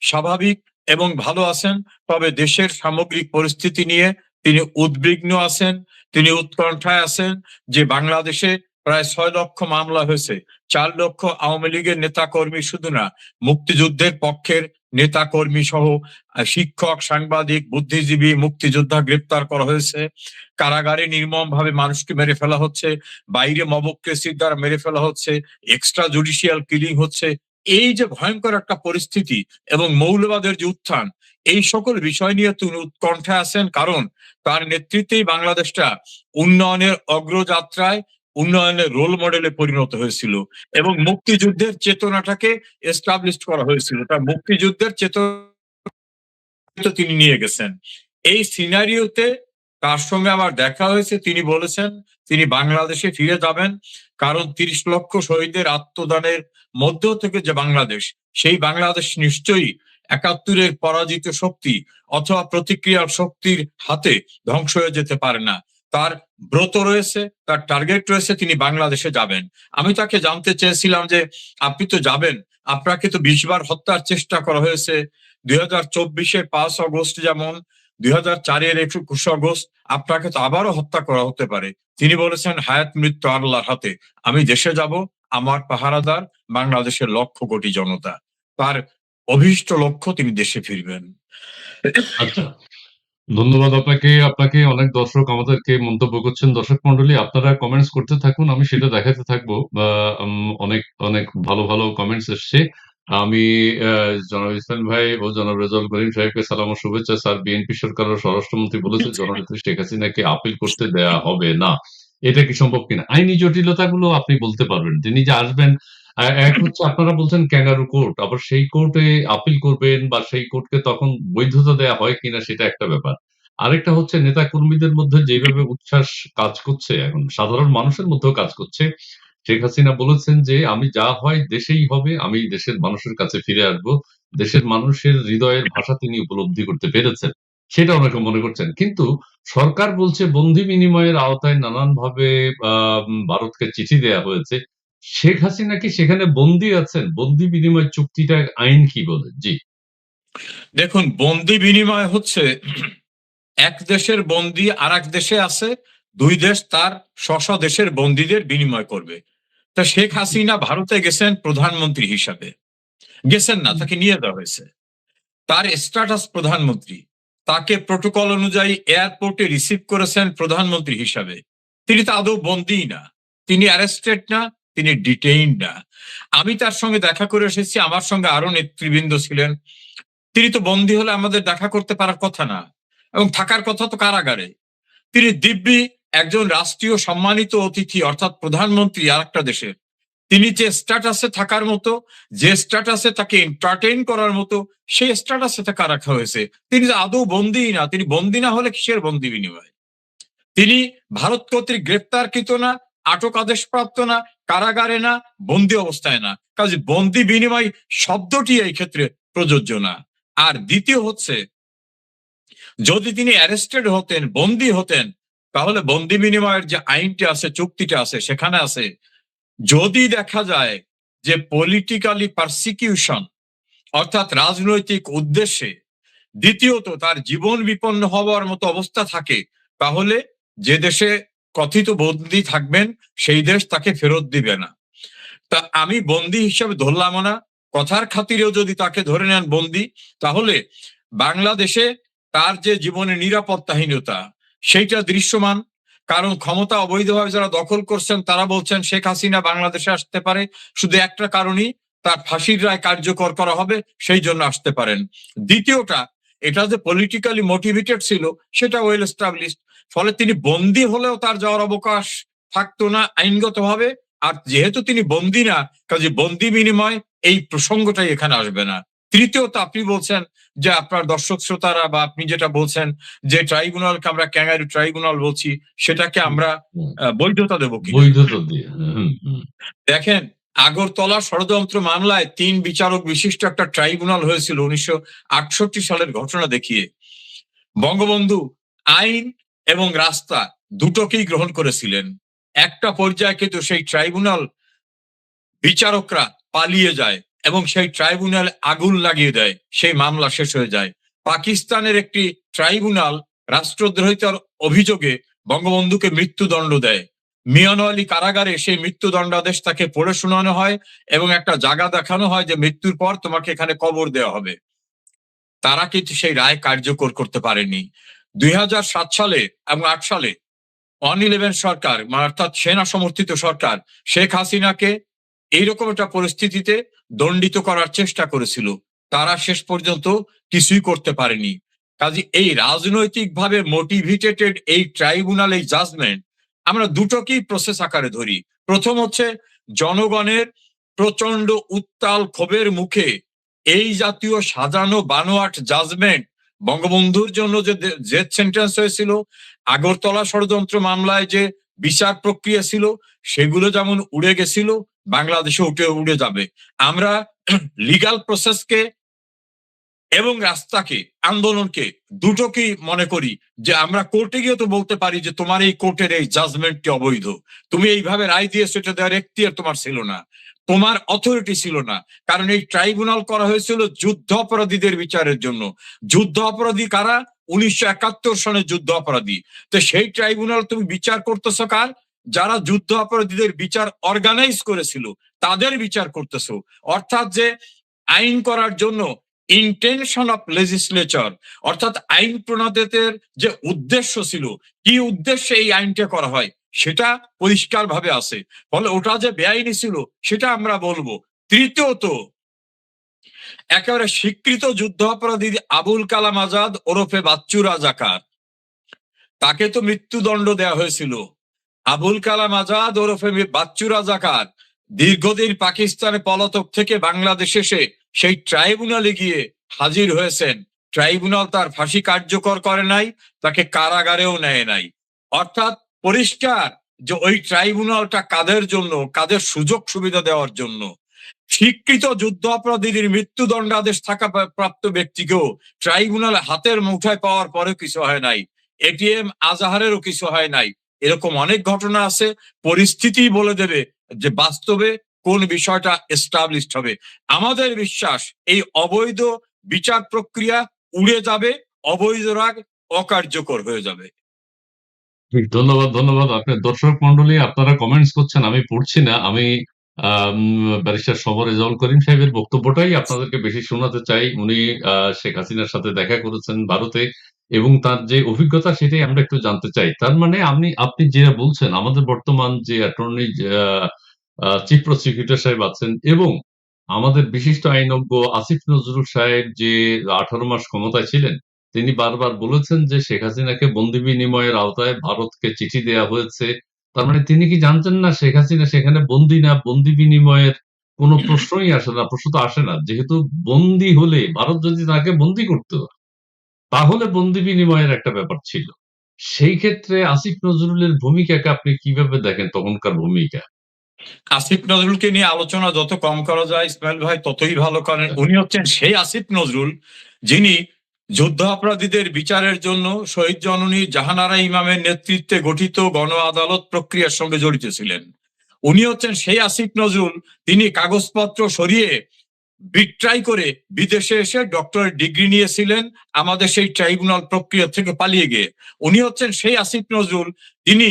স্বাভাবিক এবং ভালো আছেন। তবে দেশের সামগ্রিক পরিস্থিতি নিয়ে তিনি উদ্বিগ্ন আছেন, তিনি উৎকণ্ঠায় আছেন যে বাংলাদেশে প্রায় 6 লক্ষ মামলা হয়েছে। 4 লক্ষ আওয়ামী লীগের নেতা কর্মী শুধু না, মুক্তিযুদ্ধের পক্ষের নেতা কর্মী সহ শিক্ষক, সাংবাদিক, বুদ্ধিজীবী, মুক্তিযোদ্ধা গ্রেপ্তার করা হয়েছে। কারাগারে নির্মমভাবে মানুষকে মেরে ফেলা হচ্ছে, বাইরে মবক্রেসির দ্বারা মেরে ফেলা হচ্ছে, এক্সট্রা জুডিশিয়াল কিলিং হচ্ছে। এই যে ভয়ঙ্কর একটা পরিস্থিতি এবং মৌলবাদের যে উত্থান, এই সকল বিষয় নিয়ে তিনি উৎকণ্ঠায় আছেন, কারণ তার নেতৃত্বেই বাংলাদেশটা উন্নয়নের অগ্রযাত্রায় উন্নয়নের রোল মডেলে পরিণত হয়েছিল এবং মুক্তিযুদ্ধের চেতনাটাকে এস্টাবলিশ করা হয়েছিল। তার মুক্তিযুদ্ধের চেতনা তিনি নিয়ে গেছেন। এই সিনারিওতে তার সঙ্গে আমার দেখা হয়েছে। তিনি বলেছেন তিনি বাংলাদেশে ফিরে যাবেন, কারণ 30 লক্ষ শহীদের আত্মদানের মধ্য থেকে যে বাংলাদেশ, সেই বাংলাদেশ নিশ্চয়ই 71-এর পরাজিত শক্তি অথবা প্রতিক্রিয়ার শক্তির হাতে ধ্বংস হয়ে যেতে পারে না। তার ব্রত রয়েছে, তার টার্গেট রয়েছে, তিনি বাংলাদেশে যাবেন। আমি তাকে জানতে চেয়েছিলাম যে আপনি তো যাবেন, আপনাকে তো 20 বার হত্যার চেষ্টা করা হয়েছে। 2024-এর 5 অগস্ট যেমন, 2004-এর 21 অগস্ট আপনাকে তো আবারও হত্যা করা হতে পারে। তিনি বলেছেন হায়াত মৃত্যু আল্লাহর হাতে, আমি দেশে যাব, আমার পাহারাদার বাংলাদেশের লক্ষ কোটি জনতা। তার অভীষ্ট লক্ষ্য তিনি দেশে ফিরবেন। আচ্ছা, ধন্যবাদ আপনাকে। আপনাকে অনেক দর্শক আমাদেরকে মন্তব্য করছেন। দর্শক মন্ডলী, আপনারা কমেন্টস করতে থাকুন, আমি সেটা দেখাতে থাকবো। অনেক অনেক ভালো ভালো কমেন্টস এসছে। আমি জনাব ইসমাইল ভাই ও জনাব রেজাউল করিম সাহেবকে সালাম ও শুভেচ্ছা। স্যার, বিএনপি সরকারের স্বরাষ্ট্রমন্ত্রী বলেছে জননেত্রী শেখ হাসিনাকে আপিল করতে দেয়া হবে না। এটা কি সম্ভব কিনা? আইনি জটিলতাগুলো আপনি বলতে পারবেন। তিনি যে আসবেন, এক হচ্ছে আপনারা বলছেন ক্যাঙ্গারু কোর্ট, আবার সেই কোর্টে আপিল করবেন বা সেই কোর্টকে তখন বৈধতা দেয়া হয় কিনা সেটা একটা ব্যাপার। আরেকটা হচ্ছে নেতা কর্মীদের মধ্যে যেভাবে উচ্ছ্বাস কাজ করছে, এখন সাধারণ মানুষের মধ্যেও কাজ করছে। শেখ হাসিনা বলেছেন যে আমি যা হয় দেশেই হবে, আমি দেশের মানুষের কাছে ফিরে আসবো। দেশের মানুষের হৃদয়ের ভাষা তিনি উপলব্ধি করতে পেরেছেন। সেটা অনেকে মনে করছেন। কিন্তু সরকার বলছে বন্দি বিনিময়ের আওতায় নানানভাবে ভারতকে চিঠি দেয়া হয়েছে। শেখ হাসিনা কি সেখানে বন্দী আছেন? বন্দি বিনিময় চুক্তিটা আইন কি বলে? জি। দেখুন, বন্দি বিনিময় হচ্ছে এক দেশের বন্দি আর এক দেশে আছে, দুই দেশ তার স্ব দেশের বন্দীদের বিনিময় করবে। তা শেখ হাসিনা ভারতে গেছেন প্রধানমন্ত্রী হিসাবে, গেছেন না, তাকে নিয়ে দেওয়া হয়েছে। তার স্ট্যাটাস প্রধানমন্ত্রী, তাকে প্রোটোকল অনুযায়ী এয়ারপোর্টে রিসিভ করেছেন প্রধানমন্ত্রী হিসাবে। তিনি তো আদৌ বন্দী না, তিনি অ্যারেস্টেড না, তিনি ডিটেইন না। আমি তার সঙ্গে দেখা করে এসেছি, আমার সঙ্গে আরো নেতৃবৃন্দ ছিলেন। তিনি তো বন্দী হলে আমাদের দেখা করতে পারার কথা না, এবং থাকার কথা তো কারাগারে। তিনি দিব্যি একজন রাষ্ট্রীয় সম্মানিত অতিথি, অর্থাৎ প্রধানমন্ত্রী আর একটা দেশের। তিনি যে স্ট্যাটাসে থাকার মতো, যে স্ট্যাটাসে তাকে এন্টারটেইন করার মতো, সেই স্ট্যাটাসে তাকে রাখা হয়েছে। তিনি যে আদৌ বন্দী না, তিনি বন্দী না হলে কিসের বন্দী বিনিময়? তিনি ভারত কর্তৃক গ্রেপ্তারকৃত না, আটক আদেশ প্রাপ্ত না, কারাগারে না, বন্দী অবস্থায় না। কাজে বন্দী বিনিময় শব্দটি এই ক্ষেত্রে প্রযোজ্য না। আর দ্বিতীয় হচ্ছে, যদি তিনি অ্যারেস্টেড হতেন, বন্দী হতেন, তাহলে বন্দী বিনিময়ের যে আইনটি আছে, চুক্তিটা আছে, সেখানে আছে যদি দেখা যায় যে পলিটিক্যালি পারসিকিউশন, অর্থাৎ রাজনৈতিক উদ্দেশ্যে, দ্বিতীয়ত তার জীবন বিপন্ন হওয়ার মতো অবস্থা থাকে, তাহলে যে দেশে কথিত বন্দী থাকবেন সেই দেশ তাকে ফেরত দিবে না। তা আমি বন্দী হিসাবে ধরলাম না, কথার খাতিরেও যদি তাকে ধরে নেন বন্দী, তাহলে বাংলাদেশে তার যে জীবনের নিরাপত্তাহীনতা সেইটা দৃশ্যমান। কারণ ক্ষমতা অবৈধভাবে যারা দখল করছেন তারা বলছেন শেখ হাসিনা বাংলাদেশে আসতে পারে শুধু একটা কারণেই, তার ফাঁসির রায় কার্যকর করা হবে, সেই জন্য আসতে পারেন। দ্বিতীয়টা, এটা যে পলিটিক্যালি মোটিভেটেড ছিল সেটা ওয়েল এস্টাবলিশড। ফলে তিনি বন্দী হলেও তার যাওয়ার অবকাশ থাকতো না আইনগতভাবে। আর যেহেতু তিনি বন্দী না, কাজে বন্দী বিনিময় এই প্রসঙ্গটাই এখানে আসবে না। তৃতীয়ত, আপনি বলছেন যে আপনার দর্শক শ্রোতারা বা আপনি যেটা বলছেন যে ট্রাইব্যুনালকে আমরা ক্যাঙ্গারু ট্রাইব্যুনাল বলছি, সেটাকে আমরা হুম, বৈধতা দেবো কিনা? বৈধতা দিয়ে। হুম, হুম। দেখেন, আগরতলা ষড়যন্ত্র মামলায় ৩ বিচারক বিশিষ্ট একটা ট্রাইব্যুনাল হয়েছিল ১৯৬৮ সালের ঘটনা দেখিয়ে। বঙ্গবন্ধু আইন এবং রাস্তা দুটোকেই গ্রহণ করেছিলেন। একটা পর্যায়ে কিন্তু সেই ট্রাইব্যুনাল বিচারকরা পালিয়ে যায় এবং সেই ট্রাইব্যুনাল আগুন লাগিয়ে দেয়, সেই মামলা শেষ হয়ে যায়। পাকিস্তানের একটি ট্রাইব্যুনাল রাষ্ট্রদ্রোহিতার অভিযোগে বঙ্গবন্ধুকে মৃত্যুদণ্ড দেয়। মিয়ানওয়ালী কারাগারে সেই মৃত্যুদণ্ডাদেশ তাকে পড়ে শোনানো হয় এবং একটা জায়গা দেখানো হয় যে মৃত্যুর পর তোমাকে এখানে কবর দেওয়া হবে। তারা কিন্তু সেই রায় কার্যকর করতে পারেনি। ২০০৭ সালে এবং ৮ সালে 111 সরকার, অর্থাৎ সেনা সমর্থিত সরকার, শেখ হাসিনাকে এইরকম একটা পরিস্থিতিতে দণ্ডিত করার চেষ্টা করেছিল। তারা শেষ পর্যন্ত কিছুই করতে পারেনি। কাজে এই রাজনৈতিকভাবে মোটিভেটেড এই ট্রাইব্যুনাল, এই জাজমেন্ট আমরা দুটোকেই প্রসেস আকারে ধরি। প্রথম হচ্ছে জনগণের প্রচন্ড উত্তাল ক্ষোভের মুখে এই জাতীয় সাজানো বানোয়াট জাজমেন্ট, বঙ্গবন্ধুর জন্য যে ডেথ সেন্টেন্স হয়েছিল, আগরতলা ষড়যন্ত্র মামলায় যে বিচার প্রক্রিয়া ছিল, সেগুলো যেমন উড়ে গেছিল, বাংলাদেশে উড়ে যাবে। আমরা লিগাল প্রসেসকে এবং রাস্তাকে, আন্দোলনকে, দুটোকেই মনে করি যে আমরা কোর্টে গিয়ে তো বলতে পারি যে তোমার এই কোর্টের এই জাজমেন্টটি অবৈধ, তুমি এইভাবে রায় দিয়েছো, এটা দেওয়ার এখতিয়ার তোমার ছিল না, তোমার অথরিটি ছিল না। কারণ এই ট্রাইব্যুনাল করা হয়েছিল যুদ্ধ অপরাধীদের বিচারের জন্য। যুদ্ধ অপরাধী কারা? ১৯৭১ সনের যুদ্ধ অপরাধী। তো সেই ট্রাইব্যুনাল তুমি বিচার করতেছো কার? যারা যুদ্ধ অপরাধীদের বিচার অর্গানাইজ করেছিল, তাদের বিচার করতেছো। অর্থাৎ যে আইন করার জন্য ইন্টেনশন অফ লেজিসলেচার, অর্থাৎ আইন প্রণেতাদের যে উদ্দেশ্য ছিল, কি উদ্দেশ্যে এই আইনটা করা হয়, সেটা পরিষ্কার ভাবে আছে। ফলে ওটা যে বেআইনি ছিল সেটা আমরা বলবো। তৃতীয়ত, একেবারে স্বীকৃত যুদ্ধ অপরাধী আবুল কালাম আজাদ ওরফে বাচ্চু রাজাকার, তাকে তো মৃত্যুদণ্ড দেওয়া হয়েছিল। আবুল কালাম আজাদ ওরফে বাচ্চু রাজাকার দীর্ঘদিন পাকিস্তানে পলাতক থেকে বাংলাদেশে এসে সেই ট্রাইব্যুনালে গিয়ে হাজির হয়েছেন। ট্রাইব্যুনাল তার ফাঁসি কার্যকর করে নাই, তাকে কারাগারেও নেয় নাই। অর্থাৎ পরিষ্কার যে ওই ট্রাইব্যুনালটা কাদের জন্য, কাদের সুযোগ সুবিধা দেওয়ার জন্য। স্বীকৃত যুদ্ধ অপরাধীদের মৃত্যুদণ্ডাদেশ থাকা প্রাপ্ত ব্যক্তিকেও ট্রাইব্যুনালে হাতের মুঠায় পাওয়ার পরেও কিছু হয় নাই, এটিএম আজাহারেরও কিছু হয় নাই। এরকম অনেক ঘটনা আছে, পরিস্থিতি বলে দেবে যে বাস্তবে কোন বিষয়টা এস্টাবলিশড হবে। আমাদের বিশ্বাস এই অবৈধ বিচার প্রক্রিয়া উড়ে যাবে, অবৈধ রাগ অকার্যকর হয়ে যাবে। ধন্যবাদ, ধন্যবাদ। আপনার দর্শক মন্ডলী আপনারা কমেন্টস করছেন, আমি পড়ছি না। আমি ব্যারিস্টার শবর রেজাউল করিম সাহেবের বক্তব্যটাই আপনাদেরকে বেশি শোনাতে চাই। উনি শেখ হাসিনার সাথে দেখা করেছেন ভারতে এবং তার যে অভিজ্ঞতা সেটাই আমরা একটু জানতে চাই। তার মানে আপনি যেটা বলছেন আমাদের বর্তমান যে অ্যাটর্নি চিফ প্রসিকিউটর সাহেব আছেন এবং আমাদের বিশিষ্ট আইনজ্ঞ আসিফ নজরুল সাহেব যে 18 মাস ক্ষমতায় ছিলেন, তিনি বারবার বলেছেন যে শেখ হাসিনাকে বন্দি বিনিময়ের আওতায় ভারতকে চিঠি দেয়া হয়েছে। তার মানে তিনি কি জানতেন না শেখ হাসিনা সেখানে বন্দী না? বন্দি বিনিময়ের কোনো প্রশ্নই আসে না, প্রশ্ন তো আসে না। যেহেতু বন্দী হলে ভারত যদি তাকে বন্দী করত, তাহলে বন্দি বিনিময়ের একটা ব্যাপার ছিল। সেই ক্ষেত্রে আসিফ নজরুলের ভূমিকাকে আপনি কিভাবে দেখেন তখনকার ভূমিকা? আসিফ নজরুলকে নিয়ে আলোচনা যত কম করা যায় ইসমাইল ভাই ততই ভালো করেন। উনি হচ্ছেন সেই আসিফ নজরুল যিনি যুদ্ধ অপরাধীদের বিচারের জন্য শহীদ জননী জাহানারা ইমামের নেতৃত্বে গঠিত গণ আদালত প্রক্রিয়ার সঙ্গে জড়িত ছিলেন। উনি হচ্ছেন সেই আসিফ নজরুল তিনি কাগজপত্র সরিয়ে বিট্রাই করে বিদেশে এসে ডক্টরেট ডিগ্রি নিয়েছিলেন আমাদের সেই ট্রাইব্যুনাল প্রক্রিয়া থেকে পালিয়ে গিয়ে। উনি হচ্ছেন সেই আসিফ নজরুল তিনি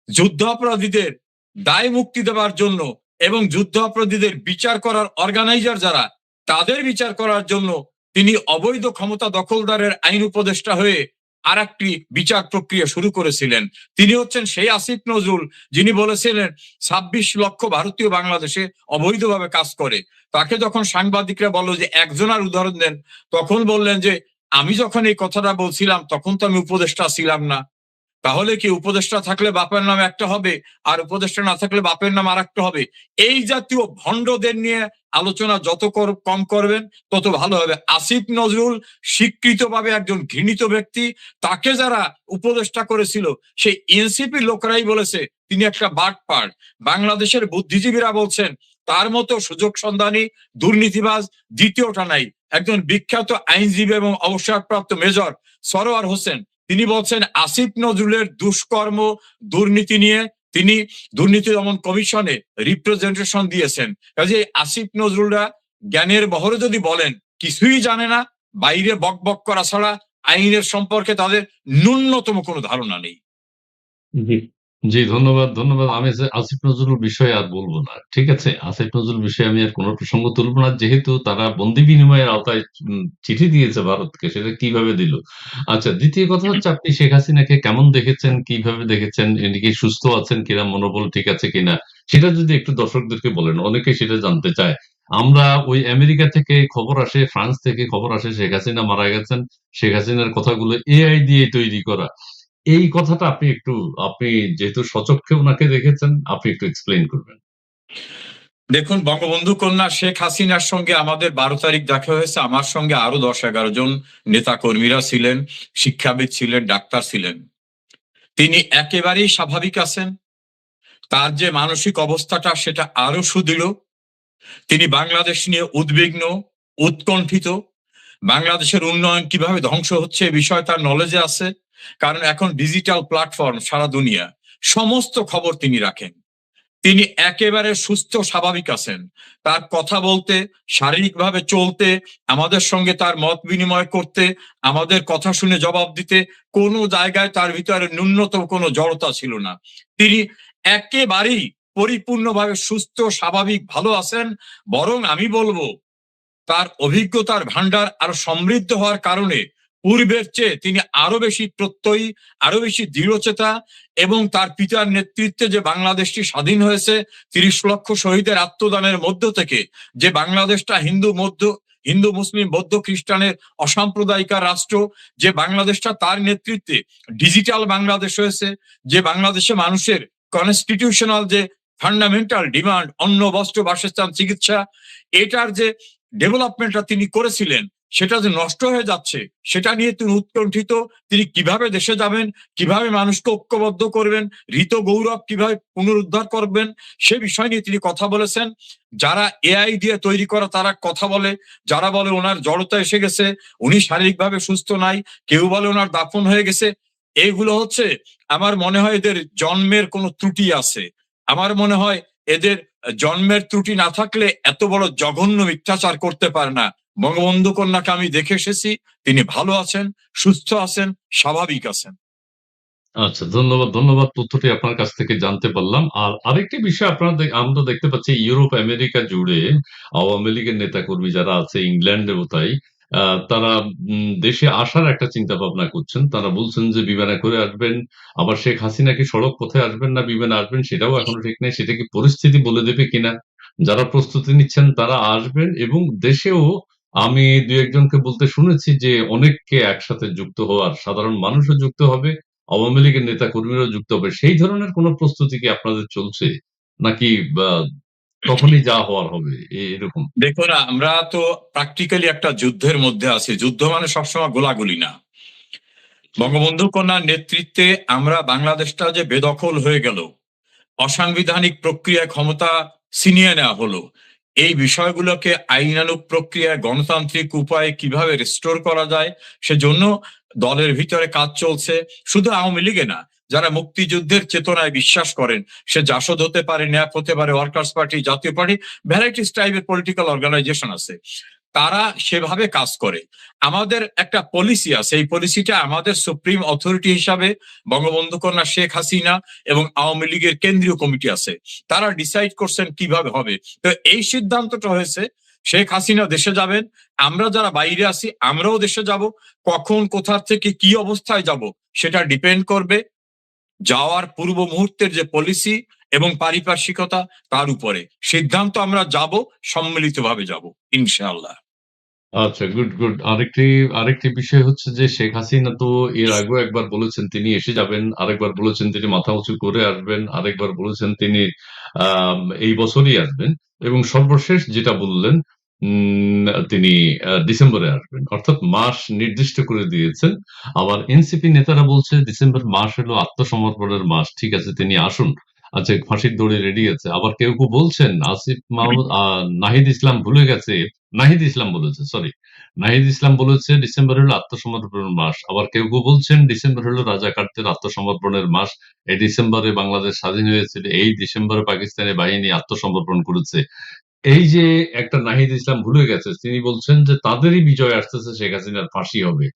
যুদ্ধ অপরাধীদের দায় মুক্তি দেওয়ার জন্য এবং যুদ্ধ অপরাধীদের বিচার করার অর্গানাইজার যারা তাদের বিচার করার জন্য তিনি অবৈধ ক্ষমতা দখলদারের আইন উপদেষ্টা হয়ে আর একটি বিচার প্রক্রিয়া শুরু করেছিলেন। তিনি হচ্ছেন সেই আসিফ নজরুল যিনি বলেছিলেন 26 লক্ষ ভারতীয় বাংলাদেশে অবৈধভাবে কাজ করে। তাকে যখন সাংবাদিকরা বলল যে একজনের উদাহরণ দেন, তখন বললেন যে আমি যখন এই কথাটা বলছিলাম তখন তো আমি উপদেষ্টা ছিলাম না। তাহলে কি উপদেষ্টা থাকলে বাপের নাম একটা হবে আর উপদেষ্টা না থাকলে বাপের নাম আর একটা হবে? এই জাতীয় ভণ্ডদের নিয়ে আলোচনা যত কম করবেন তত ভালো হবে। আসিফ নজরুল স্বীকৃতভাবে একজন ঘৃণিত ব্যক্তি। তাকে যারা উপদেষ্টা করেছিল সেই এনসিপি লোকরাই বলেছে তিনি একটা বাটপার। বাংলাদেশের বুদ্ধিজীবীরা বলছেন তার মতো সুযোগ সন্ধানী দুর্নীতিবাজ দ্বিতীয়টা নাই। একজন বিখ্যাত আইনজীবী এবং অবসরপ্রাপ্ত মেজর সরোয়ার হোসেন তিনি বলছেন আসিফ নজরুলের দুষ্কর্ম দুর্নীতি নিয়ে তিনি দুর্নীতি দমন কমিশনে রিপ্রেজেন্টেশন দিয়েছেন। কাজে আসিফ নজরুলরা জ্ঞানের বহরে যদি বলেন কিছুই জানে না, বাইরে বক বক করা ছাড়া আইনের সম্পর্কে তাদের ন্যূনতম কোনো ধারণা নেই। জি, জি, ধন্যবাদ, ধন্যবাদ। আমি আসিফ নজরুল বিষয়ে আর বলব না। ঠিক আছে? আসিফ নজরুল বিষয়ে আমি আর কোন প্রসঙ্গ তুলব না। যেহেতু তারা বন্দি বিনিময়ের আওতায় চিঠি দিয়েছে ভারতকে, সেটা কিভাবে দিল? আচ্ছা, দ্বিতীয় কথা হচ্ছে আপনি শেখ হাসিনাকে কেমন দেখেছেন, কিভাবে দেখেছেন? ইনি কি সুস্থ আছেন কিনা, মনোবল ঠিক আছে কিনা? সেটা যদি একটু দর্শকদেরকে বলেন। অনেকেই সেটা জানতে চায়। আমরা ওই আমেরিকা থেকে খবর আসে, ফ্রান্স থেকে খবর আসে শেখ হাসিনা মারা গেছেন। শেখ হাসিনার কথাগুলো এআই দিয়ে তৈরি করা। এই কথাটা আপনি যেহেতু স্বচক্ষে উনাকে দেখেছেন, আপনি একটু এক্সপ্লেইন করবেন। দেখুন, বঙ্গবন্ধু কন্যা শেখ হাসিনার সঙ্গে আমাদের 12 তারিখ দেখা হয়েছে। আমার সঙ্গে আরো 10-11 জন নেতা কর্মীরা ছিলেন, শিক্ষাবিদ ছিলেন, ডাক্তার ছিলেন। তিনি একেবারেই স্বাভাবিক আছেন। তার যে মানসিক অবস্থাটা সেটা আরো সুদৃঢ়। তিনি বাংলাদেশ নিয়ে উদ্বিগ্ন, উৎকণ্ঠিত। বাংলাদেশের উন্নয়ন কিভাবে ধ্বংস হচ্ছে এ বিষয়ে তার নলেজে আছে। কারণ এখন ডিজিটাল প্ল্যাটফর্ম সারা দুনিয়া, সমস্ত খবর তিনি রাখেন। তিনি একেবারে সুস্থ স্বাভাবিক আছেন। তার কথা বলতে, শারীরিকভাবে চলতে, আমাদের সঙ্গে তার মত বিনিময় করতে, আমাদের কথা শুনে জবাব দিতে কোনো জায়গায় তার ভিতরে ন্যূনতম কোনো জড়তা ছিল না। তিনি একেবারেই পরিপূর্ণভাবে সুস্থ স্বাভাবিক ভালো আছেন। বরং আমি বলবো তার অভিজ্ঞতার ভান্ডার আরো সমৃদ্ধ হওয়ার কারণে পূর্বের চেয়ে তিনি আরো বেশি প্রত্যয়ী, আরো বেশি দৃঢ়চেতা এবং তার পিতার নেতৃত্বে যে বাংলাদেশটি স্বাধীন হয়েছে 30 লক্ষ শহীদের আত্মদানের মধ্য থেকে যে বাংলাদেশটা হিন্দু মুসলিম বৌদ্ধ খ্রিস্টানের অসাম্প্রদায়িকার রাষ্ট্র, যে বাংলাদেশটা তার নেতৃত্বে ডিজিটাল বাংলাদেশ হয়েছে, যে বাংলাদেশে মানুষের কনস্টিটিউশনাল যে ফান্ডামেন্টাল ডিমান্ড অন্ন বস্ত্র বাসস্থান চিকিৎসা এটার যে ডেভেলপমেন্টটা তিনি করেছিলেন সেটা যে নষ্ট হয়ে যাচ্ছে সেটা নিয়ে তিনি উৎকণ্ঠিত। তিনি কিভাবে দেশে যাবেন, কিভাবে মানুষকে ঐক্যবদ্ধ করবেন, ঋত গৌরব কিভাবে পুনরুদ্ধার করবেন, সে বিষয় নিয়ে তিনি কথা বলেছেন। যারা এআই দিয়ে তৈরি করা তারা কথা বলে, যারা বলে ওনার জড়তা এসে গেছে, উনি শারীরিকভাবে সুস্থ নাই, কেউ বলে ওনার দাফন হয়ে গেছে, এইগুলো হচ্ছে আমার মনে হয় এদের জন্মের কোনো ত্রুটি আছে। আমার মনে হয় এদের জন্মের ত্রুটি না থাকলে এত বড় জঘন্য মিথ্যাচার করতে পারে না। বঙ্গবন্ধু কন্যাকে আমি দেখে এসেছি, তিনি ভালো আছেন, সুস্থ আছেন, স্বাভাবিক আছেন। আচ্ছা, ধন্যবাদ, ধন্যবাদ। তথ্যটি আপনার কাছ থেকে জানতে পারলাম। আর আরেকটি বিষয় আমরা দেখতে পাচ্ছি ইউরোপ, আমেরিকা জুড়ে আওয়ামী লীগের নেতাকর্মী যারা আছে, ইংল্যান্ডেও তাই, তারা দেশে আসার একটা চিন্তা ভাবনা করছেন। তারা বলছেন যে বিমানে করে আসবেন। আবার শেখ হাসিনা কি সড়ক পথে আসবেন না বিমানে আসবেন সেটাও এখনো ঠিক নেই। সেটা কি পরিস্থিতি বলে দেবে কিনা? যারা প্রস্তুতি নিচ্ছেন তারা আসবেন এবং দেশেও আমি ২-১ জনকে বলতে শুনেছি যে অনেককে একসাথে যুক্ত হওয়ার, সাধারণ মানুষও যুক্ত হবে, আওয়ামী লীগের নেতাকর্মীরাও যুক্ত হবে। সেই ধরনের কোন প্রস্তুতি কি আপনাদের চলছে? নাকি বা তখনই যা হওয়ার হবে এরকম? দেখুন, আমরা তো প্র্যাকটিক্যালি একটা যুদ্ধের মধ্যে আছি। যুদ্ধ মানে সবসময় গোলাগুলি না। বঙ্গবন্ধু কন্যার নেতৃত্বে আমরা বাংলাদেশটা যে বেদখল হয়ে গেল, অসাংবিধানিক প্রক্রিয়ায় ক্ষমতা ছিনিয়ে নেওয়া হলো, এই বিষয়গুলোকে আইনানুগ প্রক্রিয়ায় গণতান্ত্রিক উপায়ে কিভাবে রেস্টোর করা যায় সেজন্য দলের ভিতরে কাজ চলছে। শুধু আওয়ামী লীগে না, যারা মুক্তিযুদ্ধের চেতনায় বিশ্বাস করেন, সে জাসদ হতে পারে, ন্যাপ হতে পারে, ওয়ার্কার্স পার্টি, জাতীয় পার্টি, ভ্যারাইটিস টাইপের পলিটিক্যাল অর্গানাইজেশন আছে, তারা সেভাবে কাজ করে। আমাদের একটা পলিসি আছে, এই পলিসিটা আমাদের সুপ্রিম অথরিটি হিসাবে বঙ্গবন্ধু কন্যা শেখ হাসিনা এবং আওয়ামী লীগের কেন্দ্রীয় কমিটি আছে, তারা ডিসাইড করছেন কিভাবে হবে। তো এই সিদ্ধান্তটা হয়েছে শেখ হাসিনা দেশে যাবেন, আমরা যারা বাইরে আছি আমরাও দেশে যাব। কখন, কোথা থেকে, কি অবস্থায় যাব সেটা ডিপেন্ড করবে যাওয়ার পূর্ব মুহূর্তের যে পলিসি এবং পারিপার্শ্বিকতা তার উপরে। সিদ্ধান্ত আমরা যাব, সম্মিলিতভাবে যাব ইনশাআল্লাহ। আচ্ছা, গুড, গুড। আরেকটি বিষয় হচ্ছে যে শেখ হাসিনা তো এর আগেও একবার বলেছেন তিনি এসে যাবেন, আরেকবার বলেছেন তিনি মাথা উঁচু করে আসবেন, আরেকবার বলেছেন তিনি এই বছরই আসবেন এবং সর্বশেষ যেটা বললেন উম তিনি ডিসেম্বরে আসবেন। অর্থাৎ মাস নির্দিষ্ট করে দিয়েছেন। আবার এনসিপি নেতারা বলছে ডিসেম্বর মাস হলো আত্মসমর্পণের মাস। ঠিক আছে, তিনি আসুন। আচ্ছা, ফাঁসির দড়ি রেডি আছে। আবার কেউ বলছেন আসিফ মাহমুদ নাহিদ ইসলাম ভুলে গেছে, নাহিদ ইসলাম বলেছে, সরি, নাহিদ ইসলাম বলেছে ডিসেম্বর হলো আত্মসমর্পণের মাস। আবার কেউ বলছেন ডিসেম্বর হলো রাজাকারদের আত্মসমর্পণের মাস। এই ডিসেম্বরে বাংলাদেশ স্বাধীন হয়েছিল, এই ডিসেম্বরে পাকিস্তানি বাহিনী আত্মসমর্পণ করেছে। এই যে একটা নাহিদ ইসলাম ভুলে গেছে, তিনি বলছেন যে তাদেরই বিজয় আসতেছে, শেখ হাসিনার ফাঁসি হবে।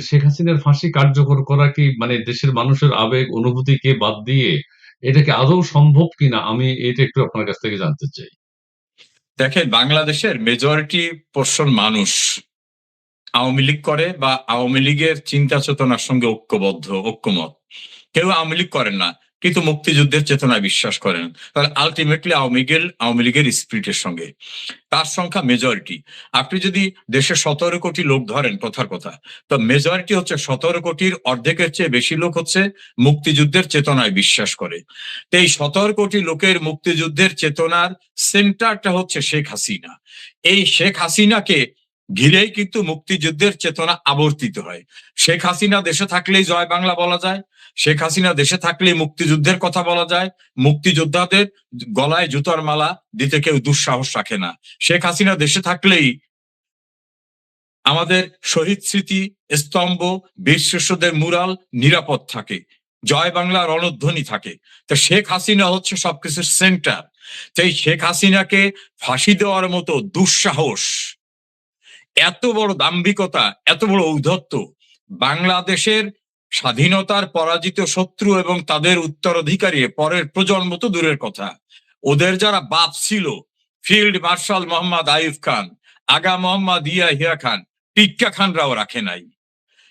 শেখ হাসিনার ফাঁসি কার্যকর করা কি মানে দেশের মানুষের আবেগ অনুভূতিকে বাদ দিয়ে এটা কি আদৌ সম্ভব কিনা, আমি এটা একটু আপনার কাছ থেকে জানতে চাই। দেখেন, বাংলাদেশের মেজরিটি পোর্শন মানুষ আওয়ামী লীগ করে বা আওয়ামী লীগের চিন্তা চেতনার সঙ্গে ঐক্যমত। কেউ আওয়ামী লীগ করেন না কিন্তু মুক্তিযুদ্ধের চেতনায় বিশ্বাস করেন, তাহলে আলটিমেটলি আওয়ামী লীগের স্পিরিটের সঙ্গে তার সংখ্যা মেজরিটি। আপনি যদি দেশে 17 কোটি লোক ধরেন, কথার কথা, তো মেজরিটি হচ্ছে 17 কোটির অর্ধেকের চেয়ে বেশি লোক হচ্ছে মুক্তিযুদ্ধের চেতনায় বিশ্বাস করে। তো এই 17 কোটি লোকের মুক্তিযুদ্ধের চেতনার সেন্টারটা হচ্ছে শেখ হাসিনা। এই শেখ হাসিনাকে ঘিরেই কিন্তু মুক্তিযুদ্ধের চেতনা আবর্তিত হয়। শেখ হাসিনা দেশে থাকলেই জয় বাংলা বলা যায়, শেখ হাসিনা দেশে থাকলেই মুক্তিযুদ্ধের কথা বলা যায়, মুক্তিযোদ্ধাদের গলায় জুতার মালা দিতে কেউ দুঃসাহস রাখে না। শেখ হাসিনা দেশে থাকলেই আমাদের শহীদ স্মৃতি স্তম্ভ, বীর শিষ্যদের মুরাল নিরাপদ থাকে, জয় বাংলা রণধ্বনি থাকে। তো শেখ হাসিনা হচ্ছে সবকিছুর সেন্টার। তো এই শেখ হাসিনাকে ফাঁসি দেওয়ার মতো দুঃসাহস, এত বড় দাম্ভিকতা, এত বড় ঔদ্ধত্য বাংলাদেশের স্বাধীনতার পরাজিত শত্রু এবং তাদের উত্তরাধিকারী পরের প্রজন্ম তো দূরের কথা, ওদের যারা বাপ ছিল, ফিল্ড মার্শাল মোহাম্মদ আইয়ুব খান, আগা মোহাম্মদ হিয়া খান, টিক্কা খানরাও রাখে নাই।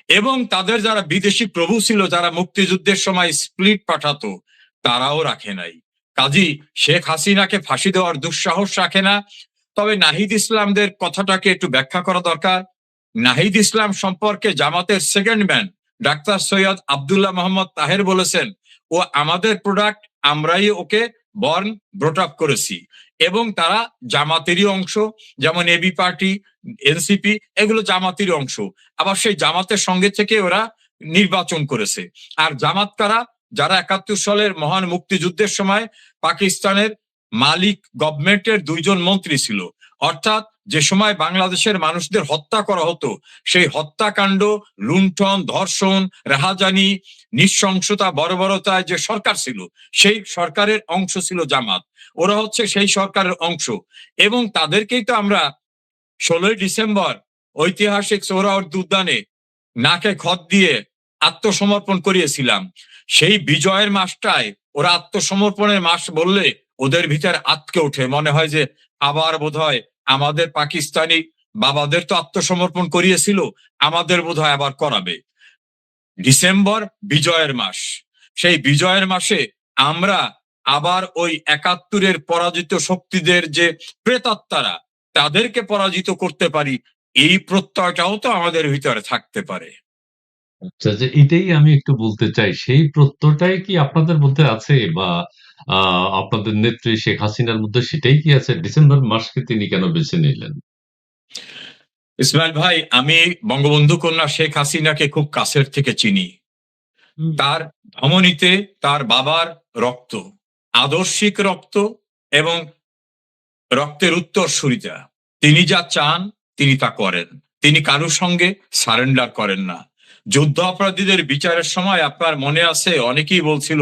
এবং তাদের যারা বিদেশি প্রভু ছিল, যারা মুক্তিযুদ্ধের সময় স্প্লিট পাঠাতো, তারাও রাখে নাই। কাজী শেখ হাসিনাকে ফাঁসি দেওয়ার দুঃসাহস রাখে না। তবে নাহিদ ইসলামদের কথাটাকে একটু ব্যাখ্যা করা দরকার। নাহিদ ইসলাম সম্পর্কে জামাতের second man doctor Syed Abdullah Mohammad Taher বলেছেন, ও আমাদের প্রোডাক্ট, আমরাই ওকে বর্ন ব্রট আপ করেছি। এবং তারা জামাতেরই অংশ, যেমন এবি পার্টি, এনসিপি, এগুলো জামাতেরই অংশ। আবার সেই জামাতের সঙ্গে থেকে ওরা নির্বাচন করেছে। আর জামাত কারা? যারা 71 সালের মহান মুক্তিযুদ্ধের সময় পাকিস্তানের মালিক গভর্নমেন্টের 2 জন মন্ত্রী ছিল। অর্থাৎ যে সময় বাংলাদেশের মানুষদের হত্যা করা হতো, সেই হত্যাকাণ্ড, লুণ্ঠন, ধর্ষণ, রাহাজানি, নৃশংসতা, বর্বরতায় যে সরকার ছিল, সেই সরকারের অংশ ছিল জামাত। ওরা হচ্ছে সেই সরকারের অংশ। এবং তাদেরকেই তো আমরা 16ই ডিসেম্বর ঐতিহাসিক সোহরাওয়ার্দী উদ্যানে নাকে খত দিয়ে আত্মসমর্পণ করিয়েছিলাম। সেই বিজয়ের মাসটায় ওরা আত্মসমর্পণের মাস বললে ওদের ভিতর আটকে ওঠে, মনে হয় যে আবার বোধহয় আমাদের পাকিস্তানি বাবাদের তো আত্মসমর্পণ করিয়েছিল, আমাদের বোধহয় আবার করাবে। ডিসেম্বর বিজয়ের মাস। সেই বিজয়ের মাসে আমরা আবার ওই 71-এর পরাজিত শক্তিদের যে প্রেতাত্মারা, তাদেরকে পরাজিত করতে পারি, এই প্রত্যয়টাও তো আমাদের ভিতরে থাকতে পারে। আচ্ছা, যে এটাই আমি একটু বলতে চাই। সেই প্রত্যয়টাই কি আপনাদের মধ্যে আছে, বা আপনাদের নেত্রী শেখ হাসিনার মধ্যে সেটাই কি আছে? ডিসেম্বর মাসকে তিনি কেন বেছে নিলেন? ইসমাইল ভাই, আমি বঙ্গবন্ধু কন্যা শেখ হাসিনাকে খুব কাছের থেকে চিনি। হুম। তার ধমনীতে তার বাবার রক্ত, আদর্শিক রক্ত এবং রক্তের উত্তরসূরিতা। তিনি যা চান তিনি তা করেন। তিনি কারোর সঙ্গে সারেন্ডার করেন না। যুদ্ধ অপরাধীদের বিচারের সময় আপনার মনে আছে, অনেকেই বলছিল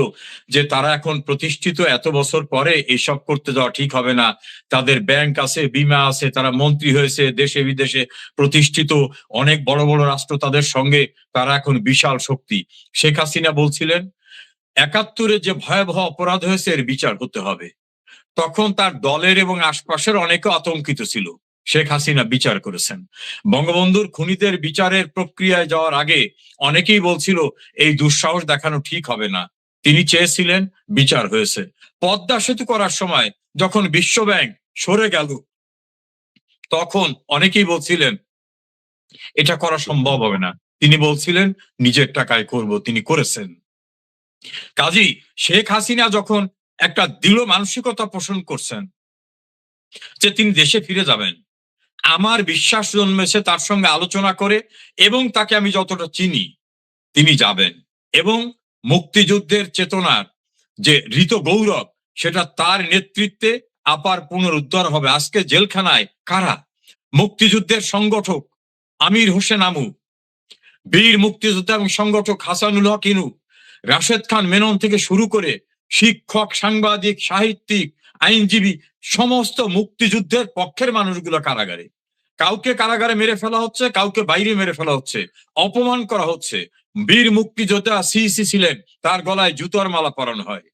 যে তারা এখন প্রতিষ্ঠিত, এত বছর পরে এইসব করতে যাওয়া ঠিক হবে না। তাদের ব্যাংক আছে, বীমা আছে, তারা মন্ত্রী হয়েছে, দেশে বিদেশে প্রতিষ্ঠিত, অনেক বড় বড় রাষ্ট্র তাদের সঙ্গে, তারা এখন বিশাল শক্তি। শেখ হাসিনা বলছিলেন 71-এ যে ভয়াবহ অপরাধ হয়েছে এর বিচার হতে হবে। তখন তার দলের এবং আশপাশের অনেকে আতঙ্কিত ছিল। শেখ হাসিনা বিচার করেছেন। বঙ্গবন্ধুর খুনিদের বিচারের প্রক্রিয়ায় যাওয়ার আগে অনেকেই বলছিল এই দুঃসাহস দেখানো ঠিক হবে না। তিনি চেয়েছিলেন, বিচার হয়েছে। পদ্মা সেতু করার সময় যখন বিশ্ব ব্যাংক সরে গেল, তখন অনেকেই বলছিলেন এটা করা সম্ভব হবে না। তিনি বলছিলেন নিজের টাকায় করব, তিনি করেছেন। কাজী শেখ হাসিনা যখন একটা দৃঢ় মানসিকতা পোষণ করছেন যে তিনি দেশে ফিরে যাবেন, আমার বিশ্বাস জন্মেছে তার সঙ্গে আলোচনা করে, এবং তাকে আমি যতটা চিনি তিনি যাবেন। এবং মুক্তিযুদ্ধের চেতনার যে ঋত গৌরব, সেটা তার নেতৃত্বে আবার পুনরুদ্ধার হবে। আজকে জেলখানায় কারা? মুক্তিযুদ্ধের সংগঠক আমির হোসেন আমু, বীর মুক্তিযোদ্ধা এবং সংগঠক হাসানুল হক ইনু, রাশেদ খান মেনন থেকে শুরু করে শিক্ষক, সাংবাদিক, সাহিত্যিক, আইনজীবী, সমস্ত মুক্তিযুদ্ধের পক্ষের মানুষগুলো কারাগারে। কাউকে কারাগারে মেরে ফেলা হচ্ছে, কাউকে বাইরে মেরে ফেলা হচ্ছে, অপমান করা হচ্ছে। বীর মুক্তিযোদ্ধা সিসি ছিলেন, তার গলায় জুতোর মালা পরানো হয়।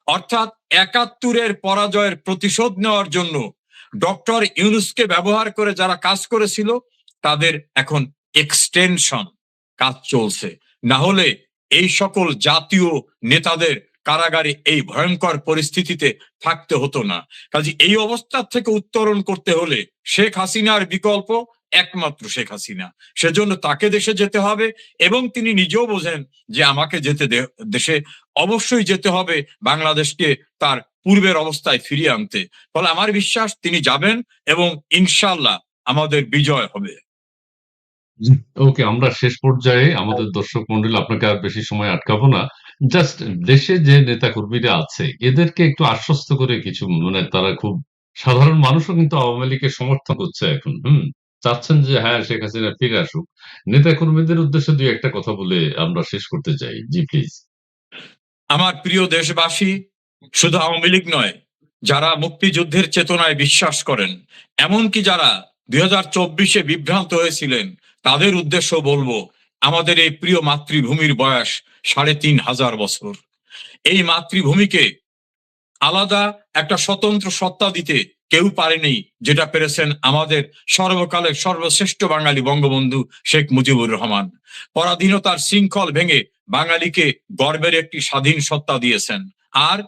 অর্থাৎ 71-এর পরাজয়ের প্রতিশোধ নেওয়ার জন্য ডক্টর ইউনূসকে ব্যবহার করে যারা কাজ করেছিল, তাদের এখন এক্সটেনশন কাজ চলছে। না হলে এই সকল জাতীয় নেতাদের কারাগারে এই ভয়ঙ্কর পরিস্থিতিতে থাকতে হতো না। কাজে এই অবস্থা থেকে উত্তরণ করতে হলে শেখ হাসিনার বিকল্প একমাত্র শেখ হাসিনা। সেজন্য তাকে দেশে যেতে হবে, এবং তিনি নিজেও বোঝেন যে আমাকে দেশে অবশ্যই যেতে হবে বাংলাদেশকে তার পূর্বের অবস্থায় ফিরিয়ে আনতে। ফলে আমার বিশ্বাস তিনি যাবেন, এবং ইনশাল্লাহ আমাদের বিজয় হবে। ওকে, আমরা শেষ পর্যায়ে আমাদের দর্শক মন্ডলী, আপনাকে আর বেশি সময় আটকাবো না। জাস্ট দেশে যে নেতা কর্মীরা আছে এদেরকে একটু আশ্বস্ত করে কিছু, মানে তারা খুব সাধারণ মানুষও কিন্তু আওয়ামী লীগের সমর্থন করছে এখন, চাচ্ছেন যে হ্যাঁ শেখ হাসিনা ফিরে আসুক। নেতা কর্মীদের উদ্দেশ্যে দুই একটা কথা বলে আমরা শেষ করতে চাই। জি প্লিজ। আমার প্রিয় দেশবাসী, শুধু আওয়ামী লীগ নয়, যারা মুক্তিযুদ্ধের চেতনায় বিশ্বাস করেন, এমনকি যারা 2024-এ বিভ্রান্ত হয়েছিলেন, তাদের উদ্দেশ্য বলবো, আমাদের এই প্রিয় মাতৃভূমির বয়স 3500 বছর। এই মাতৃভূমিকে আলাদা একটা স্বতন্ত্র সত্তা দিতে কেউ পারেনি, যেটা পেরেছেন আমাদের সর্বকালের সর্বশ্রেষ্ঠ বাঙালি বঙ্গবন্ধু শেখ মুজিবুর রহমান। পরাধীনতার শৃঙ্খল ভেঙে বাঙালিকে গর্বের একটি স্বাধীন সত্তা দিয়েছেন। আর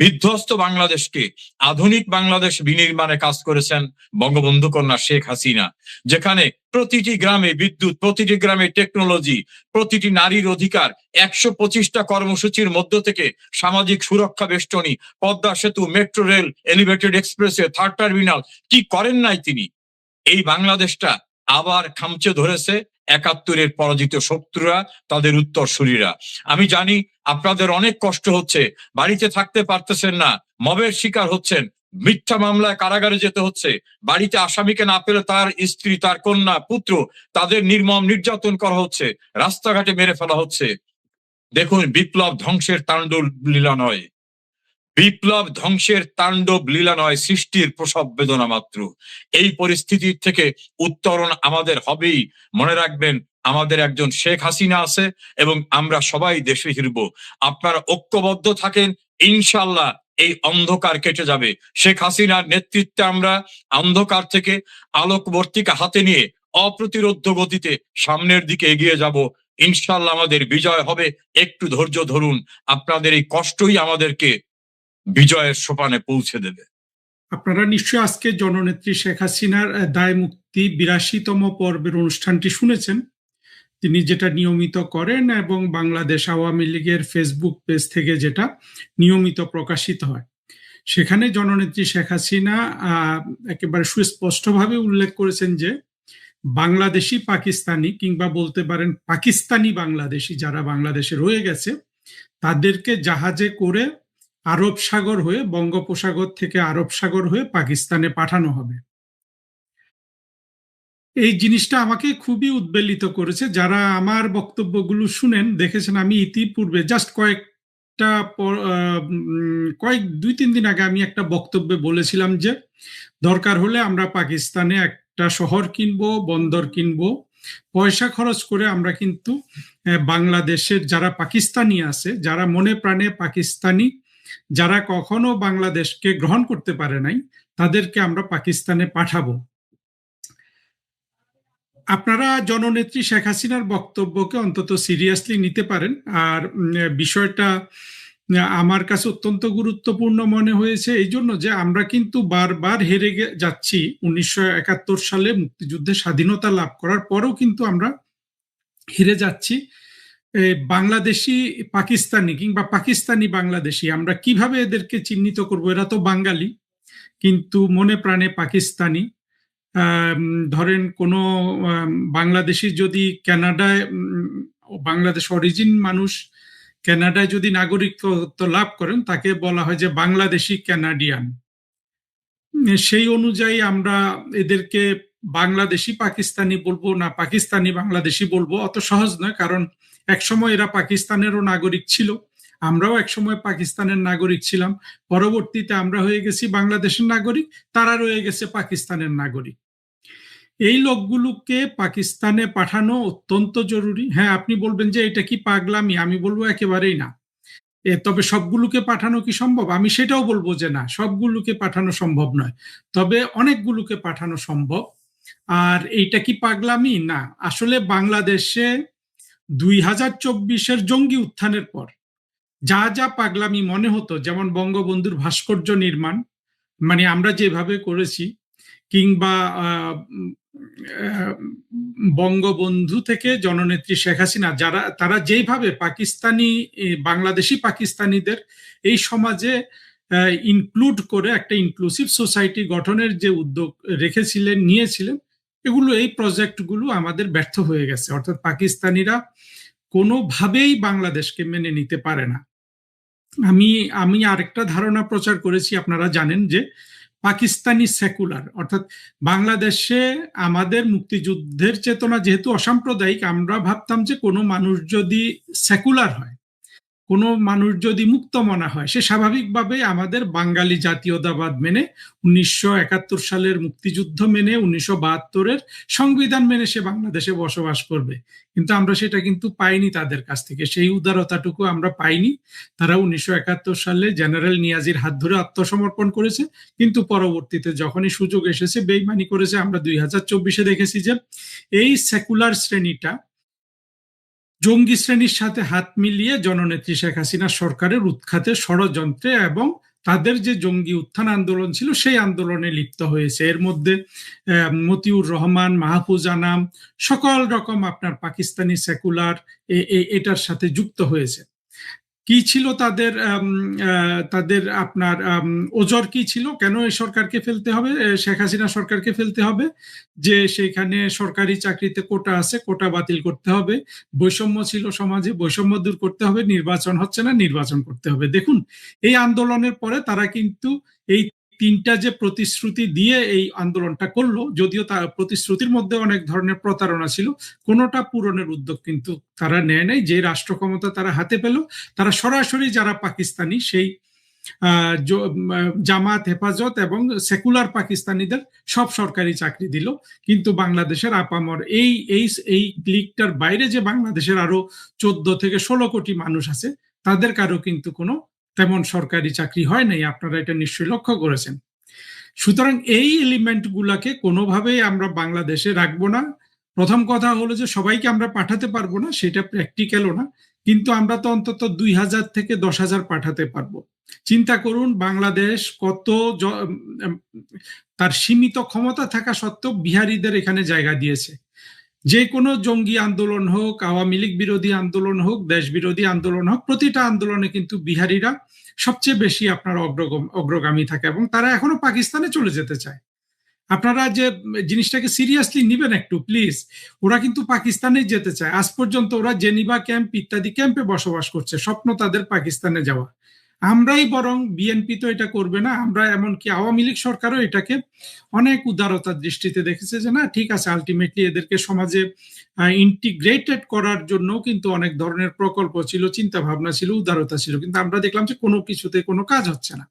বিধ্বস্ত বাংলাদেশকে আধুনিক বাংলাদেশ বিনির্মাণে কাজ করেছেন বঙ্গবন্ধু কন্যা শেখ হাসিনা, যেখানে প্রতিটি গ্রামে বিদ্যুৎ, প্রতিটি গ্রামে টেকনোলজি, প্রতিটি নারীর অধিকার, 125টা কর্মসূচির মধ্য থেকে সামাজিক সুরক্ষা বেষ্টনী, পদ্মা সেতু, metro rail, elevated expressway, third terminal, কি করেন নাই তিনি? এই বাংলাদেশটা আবার খামচে ধরেছে 71-এর পরাজিত শত্রুরা, তাদের উত্তরসূরিরা। আমি জানি আপনাদের অনেক কষ্ট হচ্ছে, বাড়িতে থাকতে পারতেছেন না, মবের শিকার হচ্ছেন, মিথ্যা মামলায় কারাগারে যেতে হচ্ছে, বাড়িতে আসামিকে না পেলে তার স্ত্রী, তার কন্যা, পুত্র, তাদের নির্মম নির্যাতন করা হচ্ছে, রাস্তাঘাটে মেরে ফেলা হচ্ছে। দেখুন, বিপ্লব ধ্বংসের তাণ্ডব লীলা নয়, বিপ্লব ধ্বংসের তাণ্ডব লীলা নয়, সৃষ্টির প্রসব বেদনা মাত্র। এই পরিস্থিতির থেকে উত্তরণ আমাদের হবেই। মনে রাখবেন, আমাদের একজন শেখ হাসিনা আছে এবং আমরা সবাই দেশে ফিরব। আপনারা ঐক্যবদ্ধ থাকেন, ইনশাল্লাহ এই অন্ধকার কেটে যাবে। শেখ হাসিনার নেতৃত্বে আমরা অন্ধকার থেকে আলোকবর্তিকা হাতে নিয়ে অপ্রতিরোধ্য গতিতে সামনের দিকে এগিয়ে যাব। ইনশাল্লাহ আমাদের বিজয় হবে। একটু ধৈর্য ধরুন, আপনাদের এই কষ্টই আমাদেরকে বিজয়ের সোপানে পৌঁছে দেবে। আপনারা নিশ্চয়ই আজকে জননেত্রী শেখ হাসিনার দায় মুক্তি 82তম পর্বের অনুষ্ঠানটি শুনেছেন। তিনি যেটা নিয়মিত করেন এবং বাংলাদেশ আওয়ামী লীগের ফেসবুক পেজ থেকে যেটা নিয়মিত প্রকাশিত হয়, সেখানে জননেত্রী শেখ হাসিনা একেবারে সুস্পষ্টভাবে উল্লেখ করেছেন যে বাংলাদেশি পাকিস্তানি, কিংবা বলতে পারেন পাকিস্তানি বাংলাদেশি যারা বাংলাদেশে রয়ে গেছে, তাদেরকে জাহাজে করে আরব সাগর হয়ে, বঙ্গোপসাগর থেকে আরব সাগর হয়ে পাকিস্তানে পাঠানো হবে। এই জিনিসটা আমাকে খুবই উদ্বেলিত করেছে। যারা আমার বক্তব্যগুলো শুনেন, দেখেছেন আমি ইতিপূর্বে জাস্ট দুই তিন দিন আগে আমি একটা বক্তব্যে বলেছিলাম যে দরকার হলে আমরা পাকিস্তানে একটা শহর কিনবো, বন্দর কিনবো, পয়সা খরচ করে আমরা কিন্তু বাংলাদেশের যারা পাকিস্তানি আছে, যারা মনে প্রাণে পাকিস্তানি, যারা কখনো বাংলাদেশকে গ্রহণ করতে পারে নাই, তাদেরকে আমরা পাকিস্তানে পাঠাবো। আপনারা জননেত্রী শেখ হাসিনার বক্তব্যকে অন্তত সিরিয়াসলি নিতে পারেন। আর বিষয়টা আমার কাছে অত্যন্ত গুরুত্বপূর্ণ মনে হয়েছে এই জন্য যে আমরা কিন্তু বারবার হেরে যাচ্ছি। 1971 সালে মুক্তিযুদ্ধে স্বাধীনতা লাভ করার পরেও কিন্তু আমরা হেরে যাচ্ছি। বাংলাদেশি পাকিস্তানি কিংবা পাকিস্তানি বাংলাদেশি, আমরা কিভাবে এদেরকে চিহ্নিত করব? এরা তো বাঙালি কিন্তু মনে প্রাণে পাকিস্তানি। ধরেন কোনো বাংলাদেশি যদি কানাডায়, বাংলাদেশ অরিজিন মানুষ কানাডায় যদি নাগরিকত্ব লাভ করেন, তাকে বলা হয় যে বাংলাদেশি কানাডিয়ান। সেই অনুযায়ী আমরা এদেরকে বাংলাদেশি পাকিস্তানি বলবো না পাকিস্তানি বাংলাদেশি বলবো, অত সহজ নয়। কারণ একসময় এরা পাকিস্তানেরও নাগরিক ছিল, আমরাও একসময় পাকিস্তানের নাগরিক ছিলাম, পরবর্তীতে আমরা হয়ে গেছি বাংলাদেশের নাগরিক, তারা রয়ে গেছে পাকিস্তানের নাগরিক। এই লোকগুলোকে পাকিস্তানে পাঠানো অত্যন্ত জরুরি। হ্যাঁ, আপনি বলবেন যে এটা কি পাগলামি, আমি বলবো একেবারেই না। তবে সবগুলোকে পাঠানো কি সম্ভব? আমি সেটাও বলবো যে না, সবগুলোকে পাঠানো সম্ভব নয়, তবে অনেকগুলোকে পাঠানো সম্ভব। আর এইটা কি পাগলামি? না, আসলে বাংলাদেশে 2024-এর জঙ্গি উত্থানের পর যা যা পাগলামি মনে হতো, যেমন বঙ্গবন্ধুর ভাস্কর্য নির্মাণ, মানে আমরা যেভাবে করেছি, কিংবা বঙ্গবন্ধু থেকে জননেত্রী শেখ হাসিনা তারা যেভাবে পাকিস্তানি, বাংলাদেশি পাকিস্তানিদের এই সমাজে ইনক্লুড করে একটা ইনক্লুসিভ সোসাইটি গঠনের যে উদ্যোগ নিয়েছিলেন, এই প্রজেক্টগুলো আমাদের ব্যর্থ হয়ে গেছে। অর্থাৎ পাকিস্তানিরা কোনোভাবেই বাংলাদেশকে মেনে নিতে পারে না। আমি আরেকটা ধারণা প্রচার করেছি, আপনারা জানেন যে পাকিস্তানি সেকুলার, অর্থাৎ বাংলাদেশে আমাদের মুক্তিযুদ্ধের চেতনা যেহেতু অসাম্প্রদায়িক, আমরা ভাবতাম যে কোনো মানুষ যদি সেকুলার হয়, কোনো মানুষ যদি মুক্ত মনা হয়, সে স্বাভাবিকভাবে আমাদের বাঙালি জাতীয়তাবাদ মেনে, 1971 সালের মুক্তিযুদ্ধ মেনে, 1972-এর সংবিধান মেনে সে বাংলাদেশে বসবাস করবে। কিন্তু আমরা সেটা কিন্তু পাইনি তাদের কাছ থেকে, সেই উদারতাটুকু আমরা পাইনি। তারা 1971 সালে জেনারেল নিয়াজির হাত ধরে আত্মসমর্পণ করেছে, কিন্তু পরবর্তীতে যখনই সুযোগ এসেছে বেইমানি করেছে। আমরা 2024-এ দেখেছি যে এই সেকুলার শ্রেণীটা জঙ্গি শ্রেণীর সাথে হাত মিলিয়ে জননেত্রী শেখ হাসিনা সরকারের উৎখাতে ষড়যন্ত্রে এবং তাদের যে জঙ্গি উত্থান আন্দোলন ছিল সেই আন্দোলনে লিপ্ত হয়েছে। এর মধ্যে মতিউর রহমান, মাহফুজ আনাম, সকল রকম আপনার পাকিস্তানি সেকুলার এটার সাথে যুক্ত হয়েছে। কি ছিল তাদের তাদের আপনার ওজর কি ছিল, কেন এই সরকারকে ফেলতে হবে, শেখ হাসিনা সরকারকে ফেলতে হবে? যে সেখানে সরকারি চাকরিতে কোটা আছে, কোটা বাতিল করতে হবে, বৈষম্য ছিল সমাজে, বৈষম্য দূর করতে হবে, নির্বাচন হচ্ছে না, নির্বাচন করতে হবে। দেখুন, এই আন্দোলনের পরে তারা কিন্তু এই তিনটা যে প্রতিশ্রুতি দিয়ে এই আন্দোলনটা করলো, যদিও তার প্রতিশ্রুতির মধ্যে অনেক ধরনের প্রতারণা ছিল, কোনোটা পূরণের উদ্যোগ কিন্তু তারা নেয় নাই। যে রাষ্ট্র ক্ষমতা তারা হাতে পেল, তারা সরাসরি যারা পাকিস্তানি সেই জামাত, হেফাজত এবং সেকুলার পাকিস্তানিদের সব সরকারি চাকরি দিল। কিন্তু বাংলাদেশের আপামর এই এই এই ক্লিকটার বাইরে যে বাংলাদেশের আরো 14 থেকে 16 কোটি মানুষ আছে, তাদের কারো কিন্তু কোনো তেমন সরকারি চাকরি হয় নাই। আপনারা এটা নিশ্চয়ই লক্ষ্য করেছেন। সুতরাং এই এলিমেন্ট গুলাকে কোনোভাবেই আমরা বাংলাদেশে রাখবো না। প্রথম কথা হলো যে সবাইকে আমরা পাঠাতে পারবো না, সেটা প্র্যাকটিক্যালও না, কিন্তু আমরা তো অন্তত 2000 থেকে 10,000 পাঠাতে পারবো। চিন্তা করুন, বাংলাদেশ কত তার সীমিত ক্ষমতা থাকা সত্ত্বেও বিহারীদের এখানে জায়গা দিয়েছে। যে কোনো জঙ্গি আন্দোলন হোক, আওয়ামী লীগ বিরোধী আন্দোলন হোক, দেশ বিরোধী আন্দোলন হোক, প্রতিটা আন্দোলনে কিন্তু বিহারীরা সবচেয়ে বেশি আপনার অগ্রগামী থাকে এবং তারা এখনো পাকিস্তানে চলে যেতে চায়। আপনারা যে জিনিসটাকে সিরিয়াসলি নিবেন একটু প্লিজ। ওরা কিন্তু পাকিস্তানে যেতে চায়। আজ পর্যন্ত ওরা জেনিভা ক্যাম্প ইত্যাদি ক্যাম্পে বসবাস করছে, স্বপ্ন তাদের পাকিস্তানে যাওয়া। আমরাই বরং, বিএনপি তো এটা করবে না, আমরা এমনকি আওয়ামী লীগ সরকারও এটাকে অনেক উদারতার দৃষ্টিতে দেখেছে যে না ঠিক আছে, আলটিমেটলি এদেরকে সমাজে ইন্টিগ্রেটেড করার জন্য কিন্তু অনেক ধরনের প্রকল্প ছিল, চিন্তা ভাবনা ছিল, উদারতা ছিল, কিন্তু আমরা দেখলাম যে কোনো কিছুতে কোনো কাজ হচ্ছে না।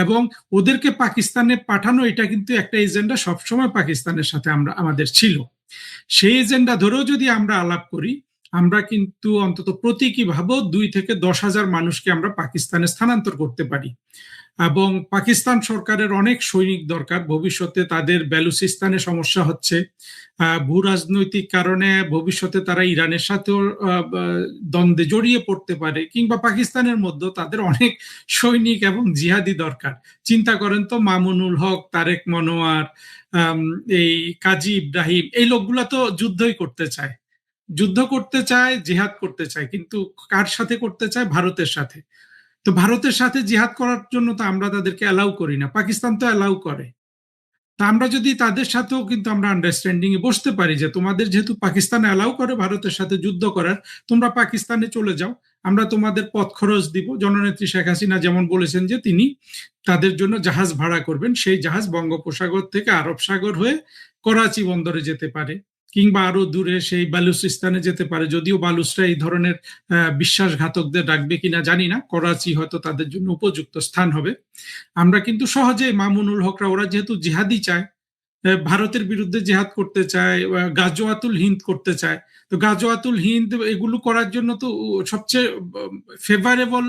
এবং ওদেরকে পাকিস্তানে পাঠানো, এটা কিন্তু একটা এজেন্ডা সবসময় পাকিস্তানের সাথে আমাদের ছিল। সেই এজেন্ডা ধরেও যদি আমরা আলাপ করি, আমরা কিন্তু অন্তত প্রতীকী ভাবেও 2 থেকে 10,000 মানুষকে আমরা পাকিস্তানে স্থানান্তর করতে পারি। এবং পাকিস্তান সরকারের অনেক সৈনিক দরকার। ভবিষ্যতে তাদের বেলুচিস্তানে সমস্যা হচ্ছে, ভূ রাজনৈতিক কারণে ভবিষ্যতে তারা ইরানের সাথেও দ্বন্দ্বে জড়িয়ে পড়তে পারে, কিংবা পাকিস্তানের মধ্যে তাদের অনেক সৈনিক এবং জিহাদি দরকার। চিন্তা করেন তো, মামুনুল হক, তারেক মনোয়ার, এই কাজী ইব্রাহিম, এই লোকগুলা তো যুদ্ধই করতে চায়, যুদ্ধ করতে চায়, জিহাদ করতে চায়, কিন্তু কার সাথে করতে চায়? ভারতের সাথে। তো ভারতের সাথে জিহাদ করার জন্য তো আমরা তাদেরকে অ্যালাউ করি না, পাকিস্তান তো অ্যালাউ করে। তা আমরা যদি তাদের সাথেও কিন্তু আমরা আন্ডারস্ট্যান্ডিং এ বসতে পারি যে তোমাদের যেহেতু পাকিস্তান অ্যালাউ করে ভারতের সাথে যুদ্ধ করার, তোমরা পাকিস্তানে চলে যাও, আমরা তোমাদের পথ খরচ দিব। জননেত্রী শেখ হাসিনা যেমন বলেছেন যে তিনি তাদের জন্য জাহাজ ভাড়া করবেন, সেই জাহাজ বঙ্গোপসাগর থেকে আরব সাগর হয়ে করাচি বন্দরে যেতে পারে, কিংবা আরো দূরে সেই বালুচিস্তানে যেতে পারে। যদিও বালুচরা এই ধরনের বিশ্বাসঘাতকদের রাখবে কিনা জানি না, করাচি হয়তো তাদের জন্য উপযুক্ত স্থান হবে। আমরা কিন্তু সহজে মামুনুল হকরা, ওরা যেহেতু জিহাদি চায়, ভারতের বিরুদ্ধে জিহাদ করতে চায়, গাজওয়াতুল হিন্দ করতে চায়, তো গাজওয়াতুল হিন্দ এগুলো করার জন্য তো সবচেয়ে ফেভারেবল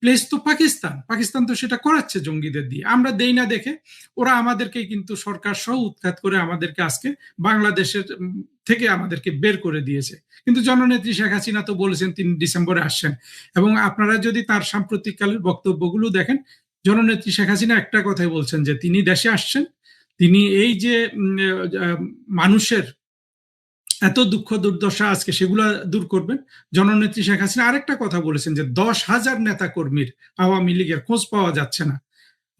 প্লেস তো পাকিস্তান। পাকিস্তান তো সেটা করাচ্ছে জঙ্গিদের দিয়ে, আমরা দেই না দেখে ওরা আমাদেরকে কিন্তু সরকার সহ উৎখাত করে আমাদেরকে আজকে বাংলাদেশের থেকে আমাদেরকে বের করে দিয়েছে। কিন্তু জননেত্রী শেখ হাসিনা তো বলেছেন তিনি ডিসেম্বরে আসছেন, এবং আপনারা যদি তার সাম্প্রতিককালের বক্তব্যগুলো দেখেন, জননেত্রী শেখ হাসিনা একটা কথাই বলছেন যে তিনি দেশে আসছেন, তিনি এই যে মানুষের এত দুঃখ দুর্দশা আজকে সেগুলা দূর করবেন। জননেত্রী শেখ হাসিনা আরেকটা কথা বলেছেন যে 10,000 নেতা কর্মীর আওয়ামী লীগের খোঁজ পাওয়া যাচ্ছে না,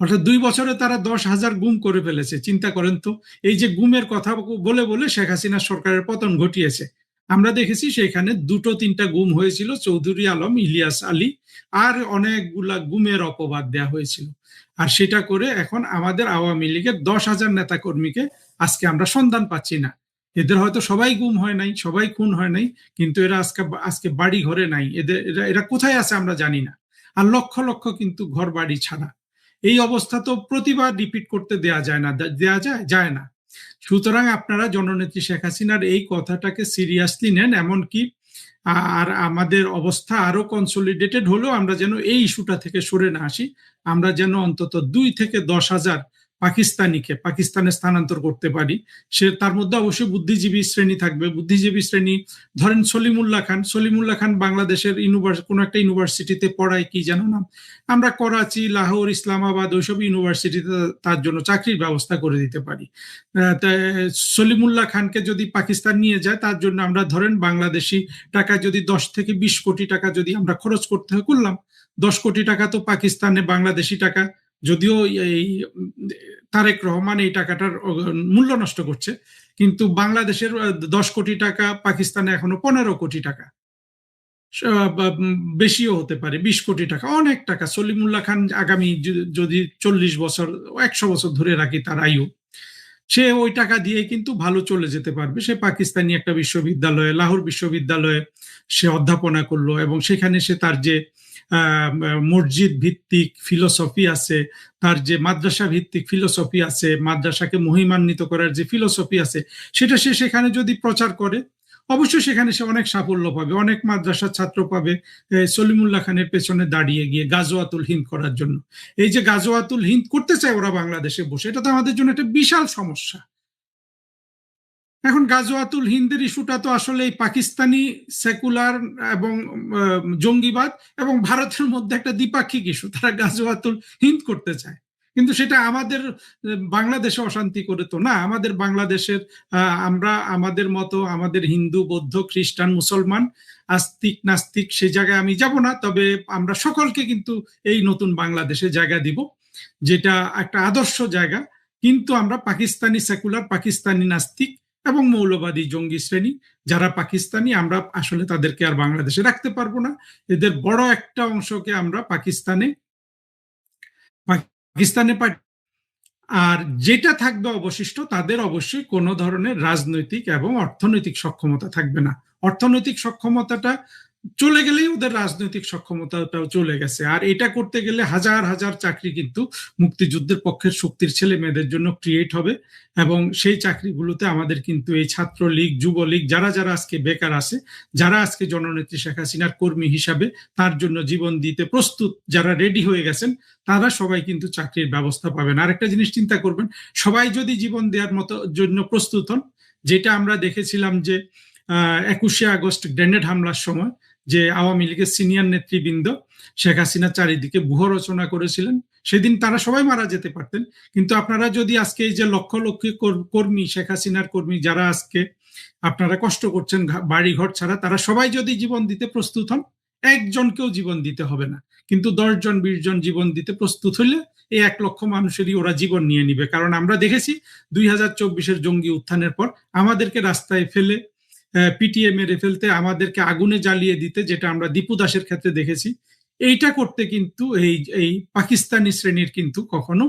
অর্থাৎ 2 বছরে তারা 10,000 গুম করে ফেলেছে। চিন্তা করেন তো, এই যে গুমের কথা বলে বলে শেখ হাসিনা সরকারের পতন ঘটিয়েছে। আমরা দেখেছি সেখানে 2-3টা গুম হয়েছিল, চৌধুরী আলম, ইলিয়াস আলী, আর অনেকগুলা গুমের অপবাদ দেয়া হয়েছিল। আর সেটা করে এখন আমাদের আওয়ামী লীগের 10,000 নেতা কর্মীকে আজকে আমরা সন্ধান পাচ্ছি না। এদের হয়তো সবাই গুম হয় নাই, সবাই খুন হয় নাই, কিন্তু এরা আজকে বাড়ি ঘরে নাই, এরা কোথায় আছে আমরা জানি না। আর লক্ষ লক্ষ কিন্তু ঘর বাড়ি ছাড়া। এই অবস্থা তো প্রতিবার রিপিট করতে দেয়া যায় না, যায় না। সুতরাং আপনারা জননেত্রী শেখ হাসিনার এই কথাটাকে সিরিয়াসলি নেন, এমনকি আর আমাদের অবস্থা আরো কনসলিডেটেড হলেও আমরা যেন এই ইস্যুটা থেকে সরে না আসি, আমরা যেন অন্তত 2 থেকে 10,000 পাকিস্তানিকে পাকিস্তানে স্থানান্তর করতে পারি, সে তার মধ্যে অবশ্যই বুদ্ধিজীবী শ্রেণী থাকবে। বুদ্ধিজীবী শ্রেণী ধরেন সলিমুল্লাহ খান বাংলাদেশের কোনো একটা ইউনিভার্সিটিতে পড়ায়, কি যেন নাম, আমরা করাচি, লাহোর, ইসলামাবাদ ওইসব ইউনিভার্সিটিতে তার জন্য চাকরির ব্যবস্থা করে দিতে পারি। সলিমুল্লাহ খানকে যদি পাকিস্তান নিয়ে যায়, তার জন্য আমরা ধরেন বাংলাদেশি টাকা যদি 10 থেকে 20 কোটি টাকা যদি আমরা খরচ করলাম, 10 কোটি টাকা তো পাকিস্তানে বাংলাদেশি টাকা, যদিও এই তারেক রহমান এই টাকাটার মূল্য নষ্ট করছে, কিন্তু বাংলাদেশের 10 কোটি টাকা পাকিস্তানে এখনো 15 কোটি টাকা, বেশিও হতে পারে, 20 কোটি টাকা, অনেক টাকা। সলিমুল্লাহ খান আগামী যদি 40 বছর 100 বছর ধরে রাখি তার আয়ু, সে ওই টাকা দিয়ে কিন্তু ভালো চলে যেতে পারবে। সে পাকিস্তানি একটা বিশ্ববিদ্যালয়ে, লাহোর বিশ্ববিদ্যালয়ে সে অধ্যাপনা করলো, এবং সেখানে সে তার যে মসজিদ ভিত্তিক ফিলোসফি আছে, তার যে মাদ্রাসা ভিত্তিক ফিলোসফি আছে, মাদ্রাসাকে মহিমান্বিত করার যে ফিলোসফি আছে, সেটা সে সেখানে যদি প্রচার করে, অবশ্যই সেখানে সে অনেক সাফল্য পাবে, অনেক মাদ্রাসার ছাত্র পাবে সলিমুল্লাহ খানের পেছনে দাঁড়িয়ে গিয়ে গাজওয়াতুল হিন্দ করার জন্য। এই যে গাজওয়াতুল হিন্দ করতে চায় ওরা বাংলাদেশে বসে, এটা তো আমাদের জন্য একটা বিশাল সমস্যা। এখন গাজওয়াতুল হিন্দের ইস্যুটা তো আসলে এই পাকিস্তানি সেকুলার এবং জঙ্গিবাদ এবং ভারতের মধ্যে একটা দ্বিপাক্ষিক ইস্যু। তারা গাজওয়াতুল হিন্দ করতে চায়, কিন্তু সেটা আমাদের বাংলাদেশে অশান্তি করে তো না। আমাদের বাংলাদেশের আমরা আমাদের মতো, আমাদের হিন্দু, বৌদ্ধ, খ্রিস্টান, মুসলমান, আস্তিক নাস্তিক, সে জায়গায় আমি যাব না, তবে আমরা সকলকে কিন্তু এই নতুন বাংলাদেশে জায়গা দিব, যেটা একটা আদর্শ জায়গা। কিন্তু আমরা পাকিস্তানি সেকুলার, পাকিস্তানি নাস্তিক এবং মৌলবাদী জঙ্গি শ্রেণী যারা পাকিস্তানি, আমরা আসলে তাদেরকে আর বাংলাদেশে রাখতে পারবো না। এদের বড় একটা অংশকে আমরা পাকিস্তানে আর যেটা থাকবে অবশিষ্ট, তাদের অবশ্যই কোনো ধরনের রাজনৈতিক এবং অর্থনৈতিক সক্ষমতা থাকবে না। অর্থনৈতিক সক্ষমতাটা চলে গেলেই ওদের রাজনৈতিক সক্ষমতাটাও চলে গেছে। আর এটা করতে গেলে হাজার হাজার চাকরি কিন্তু মুক্তিযুদ্ধের পক্ষের শক্তির ছেলে মেয়েদের জন্য ক্রিয়েট হবে, এবং সেই চাকরিগুলোতে আমাদের কিন্তু এই ছাত্রলীগ, যুবলীগ, যারা যারা আজকে বেকার আছে, যারা আজকে জননেত্রী শেখ হাসিনার কর্মী হিসাবে তার জন্য জীবন দিতে প্রস্তুত, যারা রেডি হয়ে গেছেন, তারা সবাই কিন্তু চাকরির ব্যবস্থা পাবেন। আর একটা জিনিস চিন্তা করবেন, সবাই যদি জীবন দেওয়ার মতো জন্য প্রস্তুত হন, যেটা আমরা দেখেছিলাম যে 21শে আগস্ট গ্রেনেড হামলার সময় যে আওয়ামী লীগের সিনিয়র নেতৃবৃন্দ শেখ হাসিনা চারিদিকে ব্যূহ রচনা করেছিলেন, সেদিন তারা সবাই মারা যেতে পারতেন। কিন্তু আপনারা যদি আজকে এই যে লক্ষ লক্ষ কর্মী, শেখ হাসিনার কর্মী, যারা আজকে আপনারা কষ্ট করছেন বাড়ি ঘর ছাড়া, তারা সবাই যদি জীবন দিতে প্রস্তুত হন, একজনকেও জীবন দিতে হবে না, কিন্তু 10 জন 20 জন জীবন দিতে প্রস্তুত হলে এই 1 লক্ষ মানুষেরই ওরা জীবন নিয়ে নিবে। কারণ আমরা দেখেছি 2024-এর জঙ্গি উত্থানের পর আমাদেরকে রাস্তায় ফেলে পিটিএ মেরে ফেলতে, আমাদেরকে আগুনে জ্বালিয়ে দিতে, যেটা আমরা দীপু দাসের ক্ষেত্রে দেখেছি, এইটা করতে কিন্তু এই পাকিস্তানি শ্রেণীর কিন্তু কখনো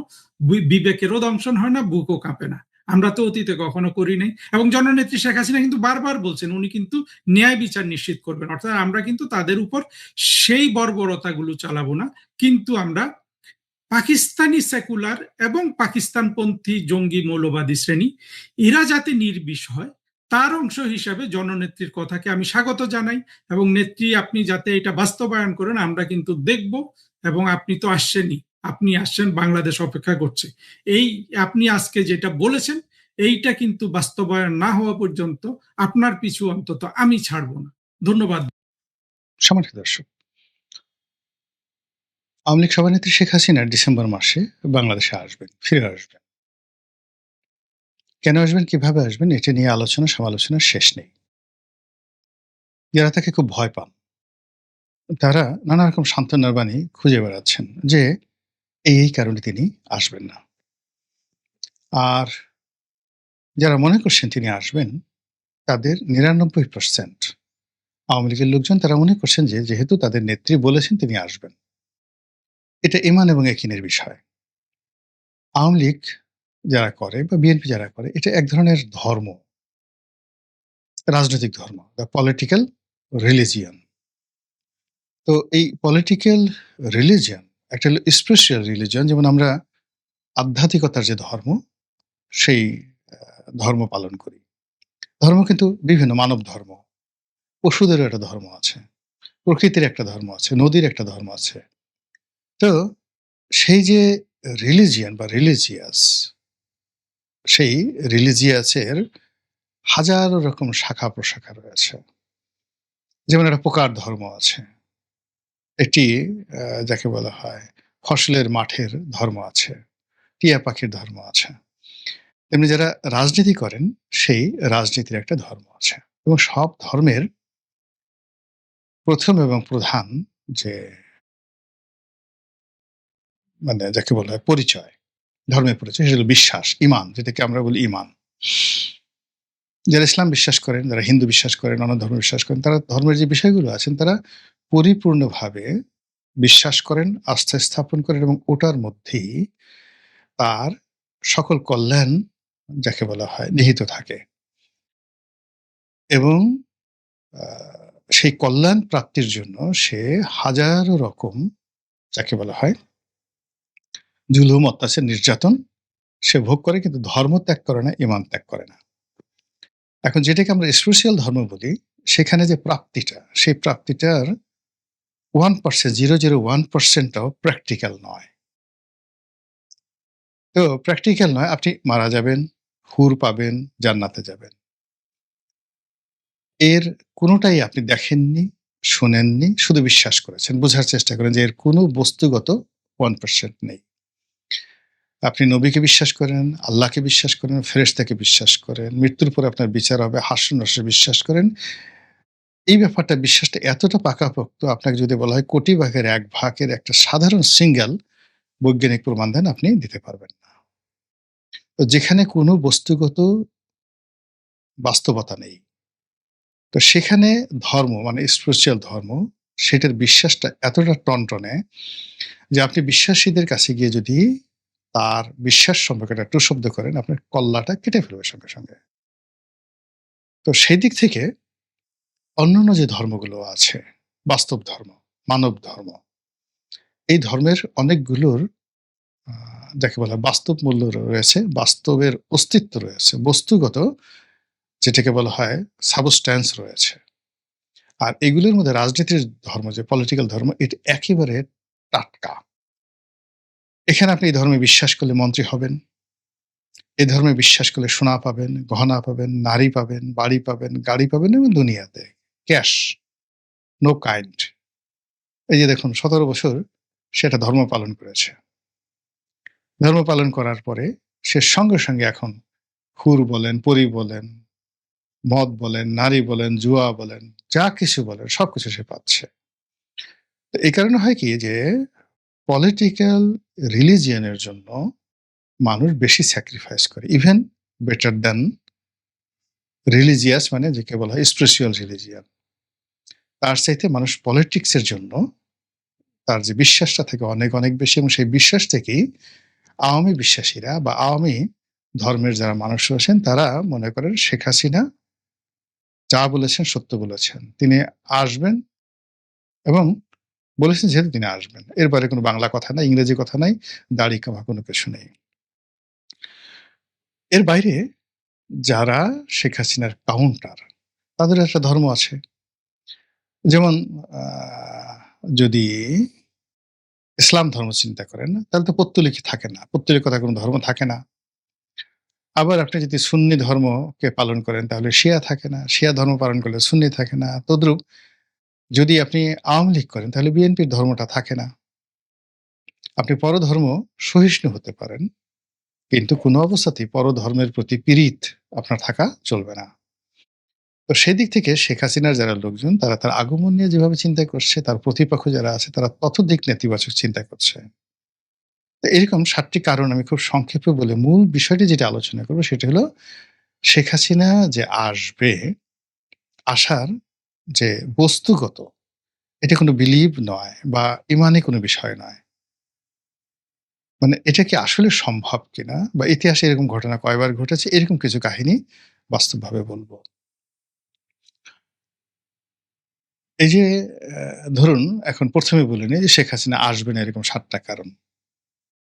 বিবেকেরও দংশন হয় না, বুকও কাঁপে না। আমরা তো অতীতে কখনো করি নাই, এবং জননেত্রী শেখ হাসিনা কিন্তু বারবার বলছেন উনি কিন্তু ন্যায় বিচার নিশ্চিত করবেন। অর্থাৎ আমরা কিন্তু তাদের উপর সেই বর্বরতাগুলো চালাবো না, কিন্তু আমরা পাকিস্তানি সেকুলার এবং পাকিস্তানপন্থী জঙ্গি মৌলবাদী শ্রেণী, এরা যাতে নির্বিষ হয়, তার অংশ হিসাবে জননেত্রীর কথাকে আমি স্বাগত জানাই, এবং নেত্রী আপনি যাতে এটা বাস্তবায়ন করেন আমরা কিন্তু দেখব। এবং আপনি তো আসছেনই, আপনি আসছেন, বাংলাদেশ অপেক্ষা করছে। এই আপনি আজকে যেটা বলেছেন, এইটা কিন্তু বাস্তবায়ন না হওয়া পর্যন্ত আপনার পিছু অন্তত আমি ছাড়বো না। ধন্যবাদ। সম্মানিত দর্শক, আওয়ামী লীগ সভানেত্রী শেখ হাসিনা ডিসেম্বর মাসে বাংলাদেশে আসবেন, ফিরে আসবেন। কেন আসবেন, কিভাবে আসবেন, এটা নিয়ে আলোচনা সমালোচনার শেষ নেই। যারা তাকে খুব ভয় পান, তারা নানা রকম সান্ত্বনার বাণী খুঁজে বেড়াচ্ছেন যে এই কারণে তিনি আসবেন না। আর যারা মনে করছেন তিনি আসবেন, তাদের 99% আওয়ামী লীগের লোকজন, তারা মনে করছেন যে যেহেতু তাদের নেত্রী বলেছেন তিনি আসবেন, এটা ইমান এবং একিনের বিষয়। আওয়ামী লীগ যারা করে বা বিএনপি যারা করে, এটা এক ধরনের ধর্ম, রাজনৈতিক ধর্ম, দ্য পলিটিক্যাল রিলিজিয়ন। তো এই পলিটিক্যাল রিলিজিয়ন একটা স্পেশাল রিলিজিয়ন, যেমন আমরা আধ্যাত্মিকতার যে ধর্ম, সেই ধর্ম পালন করি। ধর্ম কিন্তু বিভিন্ন, মানব ধর্ম, পশুদেরও একটা ধর্ম আছে, প্রকৃতির একটা ধর্ম আছে, নদীর একটা ধর্ম আছে। তো সেই যে রিলিজিয়ান বা রিলিজিয়াস, সেই রিলিজিয়াসের হাজারো রকম শাখা প্রশাখা রয়েছে। যেমন একটা পোকার ধর্ম আছে, একটি যাকে বলা হয় ফসলের মাঠের ধর্ম আছে, টিয়া পাখির ধর্ম আছে। তেমনি যারা রাজনীতি করেন সেই রাজনীতির একটা ধর্ম আছে, এবং সব ধর্মের প্রথম এবং প্রধান যে মানে যাকে বলা হয় পরিচয়, ধর্মের পরিচয়, সেটা হলো বিশ্বাস, ইমান, যেটাকে আমরা বলি ইমান। যারা ইসলাম বিশ্বাস করেন, যারা হিন্দু বিশ্বাস করেন, অন্য ধর্ম বিশ্বাস করেন, তারা ধর্মের যে বিষয়গুলো আছেন তারা পরিপূর্ণভাবে বিশ্বাস করেন, আস্থা স্থাপন করেন, এবং ওটার মধ্যেই তার সকল কল্যাণ যাকে বলা হয় নিহিত থাকে। এবং সেই কল্যাণ প্রাপ্তির জন্য সে হাজারো রকম যাকে বলা হয় জুলুম, অত্যাচার, নির্যাতন সে ভোগ করে, কিন্তু ধর্ম ত্যাগ করে না, ইমান ত্যাগ করে না। এখন যেটাকে আমরা স্পিরিচুয়াল ধর্ম বলি, সেখানে যে প্রাপ্তিটা, সেই প্রাপ্তিটার 1%, 0.01%টাও প্র্যাকটিক্যাল নয়। তো প্র্যাকটিক্যাল নয়, আপনি মারা যাবেন, হুর পাবেন, জান্নাতে যাবেন। এর কোনোটাই আপনি দেখেননি, শোনেননি, শুধু বিশ্বাস করেছেন, বোঝার চেষ্টা করেন যে এর কোনো বস্তুগত 1% নেই। আপনি নবীকে বিশ্বাস করেন, আল্লাহকে বিশ্বাস করেন, ফেরেশতাকে বিশ্বাস করেন, মৃত্যুর পরে আপনার বিচার হবে, হাস্য-নাস্য বিশ্বাস করেন। এই ব্যাপারটা, বিশ্বাসটা এতটা পাকাপোক্ত, আপনাকে যদি বলা হয় কোটি ভাগের 1 ভাগের একটা সাধারণ সিঙ্গেল বৈজ্ঞানিক প্রমাণ দেন, আপনি দিতে পারবেন না। তো যেখানে কোনো বস্তুগত বাস্তবতা নেই, তো সেখানে ধর্ম মানে স্পিরিচুয়াল ধর্ম, সেটার বিশ্বাসটা এতটা টনটনে যে আপনি বিশ্বাসীদের কাছে গিয়ে যদি তার বিশ্বাস সম্পর্কে একটা টুশব্দ করেন, আপনার কল্লাটা কেটে ফেলবে সঙ্গে সঙ্গে। তো সেই দিক থেকে অন্যান্য যে ধর্মগুলো আছে, বাস্তব ধর্ম, মানব ধর্ম, এই ধর্মের অনেকগুলোর যাকে বলা হয় বাস্তব মূল্য রয়েছে, বাস্তবের অস্তিত্ব রয়েছে, বস্তুগত যেটাকে বলা হয় সাবস্ট্যান্স রয়েছে। আর এগুলোর মধ্যে রাজনীতির ধর্ম, যে পলিটিক্যাল ধর্ম, এটা একেবারে টাটকা। এখানে আপনি এই ধর্মে বিশ্বাস করলে মন্ত্রী হবেন, এই ধর্মে বিশ্বাস করলে সোনা পাবেন, গহনা পাবেন, নারী পাবেন, বাড়ি পাবেন, গাড়ি পাবেন, এবং দুনিয়াতে ক্যাশ, নো কাইন্ড। এই যে দেখুন ১৭ বছর সেটা ধর্ম পালন করেছে। ধর্ম পালন করার পরে সে সঙ্গে সঙ্গে এখন হুর বলেন, পরী বলেন, মদ বলেন, নারী বলেন, জুয়া বলেন, যা কিছু বলেন সবকিছু সে পাচ্ছে। তো এই কারণে হয় কি যে পলিটিক্যাল রিলিজিয়নের জন্য মানুষ বেশি স্যাক্রিফাইস করে, ইভেন বেটার দ্যান রিলিজিয়াস, মানে যাকে বলা হয় স্পিরিচুয়াল রিলিজিয়ন। তার চাইতে মানুষ পলিটিক্সের জন্য তার যে বিশ্বাসটা থাকে অনেক অনেক বেশি, এবং সেই বিশ্বাস থেকেই আওয়ামী বিশ্বাসীরা বা আওয়ামী ধর্মের যারা মানুষ আছেন তারা মনে করেন শেখ হাসিনা যা বলেছেন সত্য বলেছেন, তিনি আসবেন, এবং বলেছেন যেহেতু তিনি আসবেন, এর বাইরে কোনো বাংলা কথা নাই, ইংরেজি কথা নাই, দাড়ি কামা কোনো কিছু নেই। এর বাইরে যারা শেখ হাসিনার কাউন্টার, তাদের একটা ধর্ম আছে। যেমন যদি ইসলাম ধর্ম চিন্তা করেন, তাহলে তো পৌত্তলিকই থাকে না, পৌত্তলিকতার কোনো ধর্ম থাকে না। আবার আপনি যদি সুন্নি ধর্মকে পালন করেন তাহলে শিয়া থাকে না, শিয়া ধর্ম পালন করলে সুন্নি থাকে না। তদ্রূপ যদি আপনি আওয়ামী লীগ করেন তাহলে বিএনপির ধর্মটা থাকে না। আপনি পরধর্ম সহিষ্ণু হতে পারেন, কিন্তু কোনো অবস্থাতেই পরধর্মের প্রতি পীড়িত আপনার থাকা চলবে না। তো সেদিক থেকে শেখ হাসিনার যারা লোকজন, তারা তার আগমন নিয়ে যেভাবে চিন্তা করছে, তার প্রতিপক্ষ যারা আছে তারা ততোধিক নেতিবাচক চিন্তা করছে। তো এরকম ৭ টি কারণ আমি খুব সংক্ষেপে বলে মূল বিষয়টি যেটা আলোচনা করব সেটা হলো শেখ হাসিনা যে আসবে, আসার যে বস্তুগত, এটা কোনো বিলিভ নয় বা ইমানি কোনো বিষয় নয়। মানে এটা কি আসলে সম্ভব কিনা, বা ইতিহাসে এরকম ঘটনা কয়বার ঘটেছে, এরকম কিছু কাহিনী বাস্তবভাবে বলব। এই যে ধরুন এখন ১ম এ বলে নিই যে শেখ হাসিনা আসবে না, এরকম ৭ টা কারণ।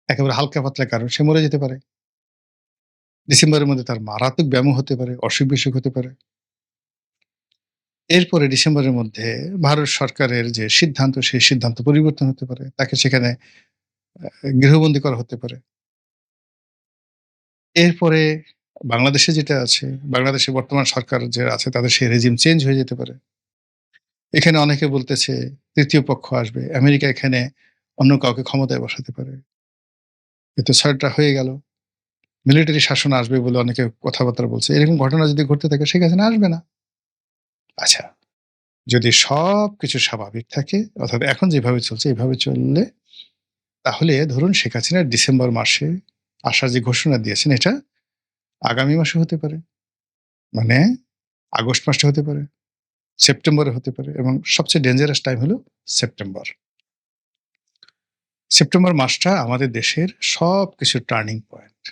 একেবারে হালকা পাতলা কারণ, সে মরে যেতে পারে। ডিসেম্বরের মধ্যে তার মারাত্মক ব্যামো হতে পারে, অসুখ-বিসুখ হতে পারে। এরপরে ডিসেম্বরের মধ্যে ভারত সরকারের যে সিদ্ধান্ত, সেই সিদ্ধান্ত পরিবর্তন হতে পারে। তাকে সেখানে গৃহবন্দী করা হতে পারে। এরপরে বাংলাদেশে যেটা আছে, বাংলাদেশে বর্তমান সরকার যে আছে তাদের সেই রেজিম চেঞ্জ হয়ে যেতে পারে। এখানে অনেকে বলতেছে ৩য় পক্ষ আসবে। আমেরিকা এখানে অন্য কাউকে ক্ষমতায় বসাতে পারে। এ তো ৬টা হয়ে গেল। মিলিটারি শাসন আসবে বলে অনেকে কথাবার্তা বলছে। এরকম ঘটনা যদি ঘটতে থাকে শেখ হাসিনা আসবে না। আচ্ছা, যদি সবকিছু স্বাভাবিক থাকে অর্থাৎ এখন যেভাবে চলছে এভাবে চললে তাহলে ধরুন শেখ হাসিনা ডিসেম্বর মাসে আসার যে ঘোষণা দিয়েছেন এটা আগামী মাসে হতে পারে। মানে আগস্ট মাসে হতে পারে, সেপ্টেম্বরে হতে পারে এবং সবচেয়ে ডেঞ্জারাস টাইম হলো সেপ্টেম্বর। সেপ্টেম্বর মাসটা আমাদের দেশের সবকিছুর টার্নিং পয়েন্ট।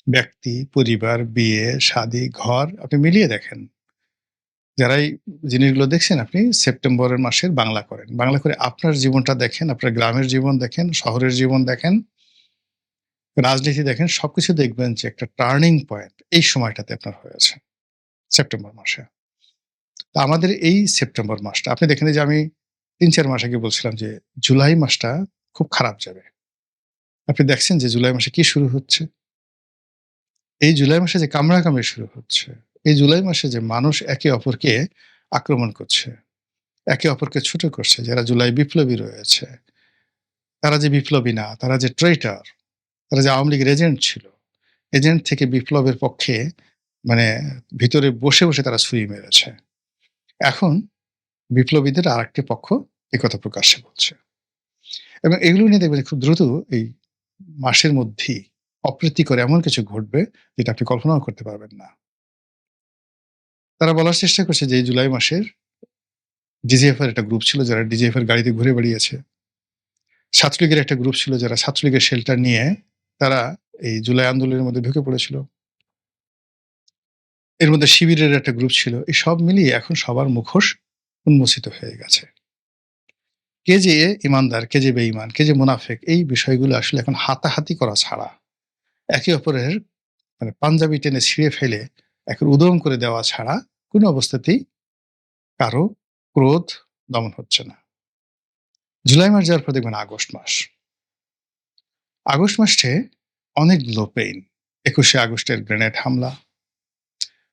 ব্যক্তি, পরিবার, বিয়ে, শাদী, ঘর আপনি মিলিয়ে দেখেন। যারা এই জিনিসগুলো দেখছেন আপনি সেপ্টেম্বরের মাসের বাংলা করেন। বাংলা করে আপনার জীবনটা দেখেন, আপনার গ্রামের জীবন দেখেন, শহরের জীবন দেখেন, রাজনীতি দেখেন, সবকিছু দেখবেন যে একটা টার্নিং পয়েন্ট এই সময়টাতে আপনার হয়েছে সেপ্টেম্বর মাসে। তো আমাদের এই সেপ্টেম্বর মাসটা আপনি দেখেন যে আমি ৩-৪ মাস আগে বলছিলাম যে জুলাই মাসটা খুব খারাপ যাবে। আপনি দেখছেন যে জুলাই মাসে কি শুরু হচ্ছে? এই জুলাই মাসে যে কামড়াকামড়ি শুরু হচ্ছে, এই জুলাই মাসে যে মানুষ একে অপরকে আক্রমণ করছে, একে অপরকে ছোট করছে, যারা জুলাই বিপ্লবী রয়েছে, তারা যে বিপ্লবী না, তারা যে ট্রেইটর, তারা যে আওয়ামী লীগের এজেন্ট ছিল, এজেন্ট থেকে বিপ্লবের পক্ষে মানে ভিতরে বসে, বসে তারা ছুরি মেরেছে। এখন বিপ্লবীদের আরেকটি পক্ষ একথা প্রকাশ্যে বলছে। এবং এগুলো নিয়ে দেখবেন খুব দ্রুত এই মাসের মধ্যেই অপ্রীতিকর এমন কিছু ঘটবে যেটা আপনি কল্পনাও করতে পারবেন না। তারা বলার চেষ্টা করছে যে এই জুলাই মাসের ডিজিএফ এর একটা গ্রুপ ছিল যারা ডিজিএফ এর গাড়িতে ঘুরে বেড়িয়েছে। ছাত্রলীগের একটা গ্রুপ ছিল যারা ছাত্রলীগের শেল্টার নিয়ে তারা এই জুলাই আন্দোলনের মধ্যে ঢুকে পড়েছিল। এর মধ্যে শিবিরের একটা গ্রুপ ছিল। এই সব মিলিয়ে এখন সবার মুখোশ উন্মোচিত হয়ে গেছে। কে যে ইমানদার, কে যে বেঈমান, কে যে মুনাফেক এই বিষয়গুলো আসলে এখন হাতাহাতি করা ছাড়া একে অপরের মানে পাঞ্জাবি টেনে ছিঁড়ে ফেলে একে উদম করে দেওয়া ছাড়া কোনো অবস্থাতেই কারো ক্রোধ দমন হচ্ছে না। জুলাই মাস যাওয়ার পর দেখবেন আগস্ট মাস। আগস্ট মাসে অনেকগুলো পেইন। ২১শে আগস্টের গ্রেনেড হামলা,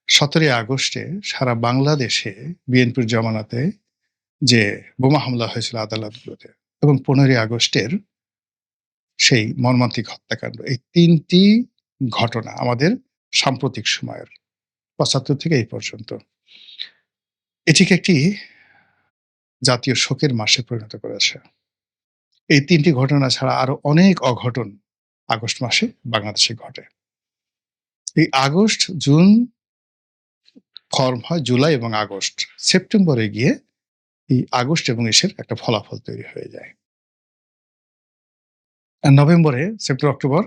১৭ই আগস্টে সারা বাংলাদেশে বিএনপির জমানাতে যে বোমা হামলা হয়েছিল আদালতগুলোতে এবং ১৫ই আগস্টের সেই মর্মান্তিক হত্যাকাণ্ড। এই ৩টি ঘটনা আমাদের সাম্প্রতিক সময়ের ৭৫ থেকে এই পর্যন্ত এটিকে একটি জাতীয় শোকের মাসে পরিণত করেছে। এই ৩টি ঘটনা ছাড়া আরো অনেক অঘটন আগস্ট মাসে বাংলাদেশে ঘটে। এই আগস্ট, জুন ফর্ম হয় জুলাই এবং আগস্ট। সেপ্টেম্বরে গিয়ে এই আগস্ট এবং ইসের একটা ফলাফল তৈরি হয়ে যায়। আর নভেম্বরে সেপ্টেম্বর,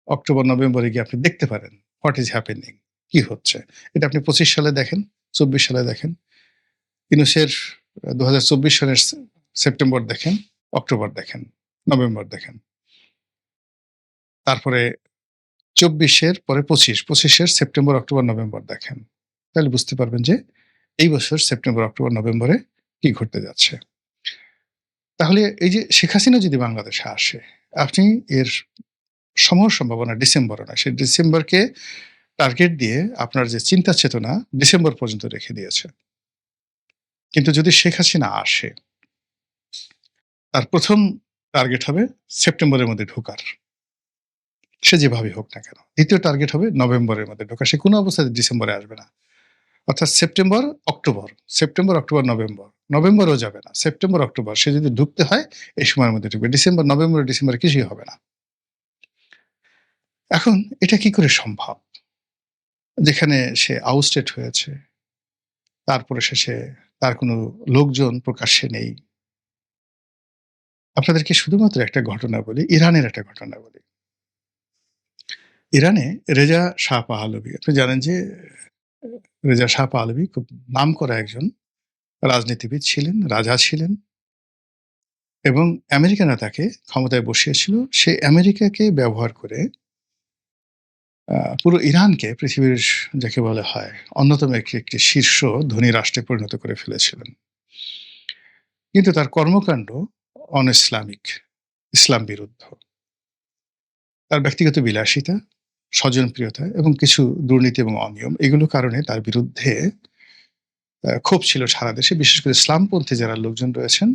অক্টোবর, নভেম্বরে গিয়ে আপনি দেখতে পারেন হোয়াট ইজ হ্যাপেনিং, কি হচ্ছে। এটা আপনি ২৫ সালে দেখেন, ২৪ সালে দেখেন। ইউনূসের ২০২৪ সালের সেপ্টেম্বর দেখেন, অক্টোবর দেখেন, নভেম্বর দেখেন। তারপরে ২৪-এর পরে ২৫-এর সেপ্টেম্বর, অক্টোবর, নভেম্বর দেখেন। তাহলে বুঝতে পারবেন যে এই বছর সেপ্টেম্বর, অক্টোবর, নভেম্বরে কি ঘটতে যাচ্ছে। তাহলে এই যে শেখ হাসিনা যদি বাংলাদেশে আসে, আপনি এর সমূহ সম্ভাবনা ডিসেম্বরে নয়। সেই ডিসেম্বরকে টার্গেট দিয়ে আপনার যে চিন্তা চেতনা ডিসেম্বর পর্যন্ত রেখে দিয়েছে। কিন্তু যদি শেখ হাসিনা আসে, তার ১ম টার্গেট হবে সেপ্টেম্বরের মধ্যে ঢোকার। সে যেভাবেই হোক না কেন। ২য় টার্গেট হবে নভেম্বরের মধ্যে ঢোকা। সে কোনো অবস্থাতে ডিসেম্বরে আসবে না। অর্থাৎ সেপ্টেম্বর, অক্টোবর, নভেম্বর। নভেম্বরেও যাবে না। সেপ্টেম্বর, অক্টোবর সে যদি ঢুকতে হয় এই সময়ের মধ্যে ঢুকবে। ডিসেম্বর, নভেম্বর, ডিসেম্বরে কিছুই হবে না। এখন এটা কি করে সম্ভব? যেখানে সে আউটস্টেট হয়েছে, তারপরে শেষে তার কোনো লোকজন প্রকাশ্যে নেই। আপনাদেরকে শুধুমাত্র একটা ঘটনা বলি, ইরানের একটা ঘটনা বলি। ইরানে রেজা শাহ পাহলভি, আপনি জানেন যে রেজা শাহ পাহলভি খুব নামকরা একজন রাজনীতিবিদ ছিলেন, রাজা ছিলেন এবং আমেরিকানরা তাকে ক্ষমতায় বসিয়েছিল। সে আমেরিকাকে ব্যবহার করে পুরো ইরানকে পৃথিবীর যাকে বলা হয় অন্যতম একটি শীর্ষ ধনী রাষ্ট্রে পরিণত করে ফেলেছিলেন। কিন্তু তার কর্মকাণ্ড অন-ইসলামিক, ইসলাম বিরুদ্ধ। তার ব্যক্তিগত বিলাসিতা, স্বজনপ্রিয়তা এবং কিছু দুর্নীতি এবং অনিয়ম এগুলোর কারণে তার বিরুদ্ধে ক্ষোভ ছিল সারা দেশে। বিশেষ করে ইসলামপন্থী যারা লোকজন রয়েছেন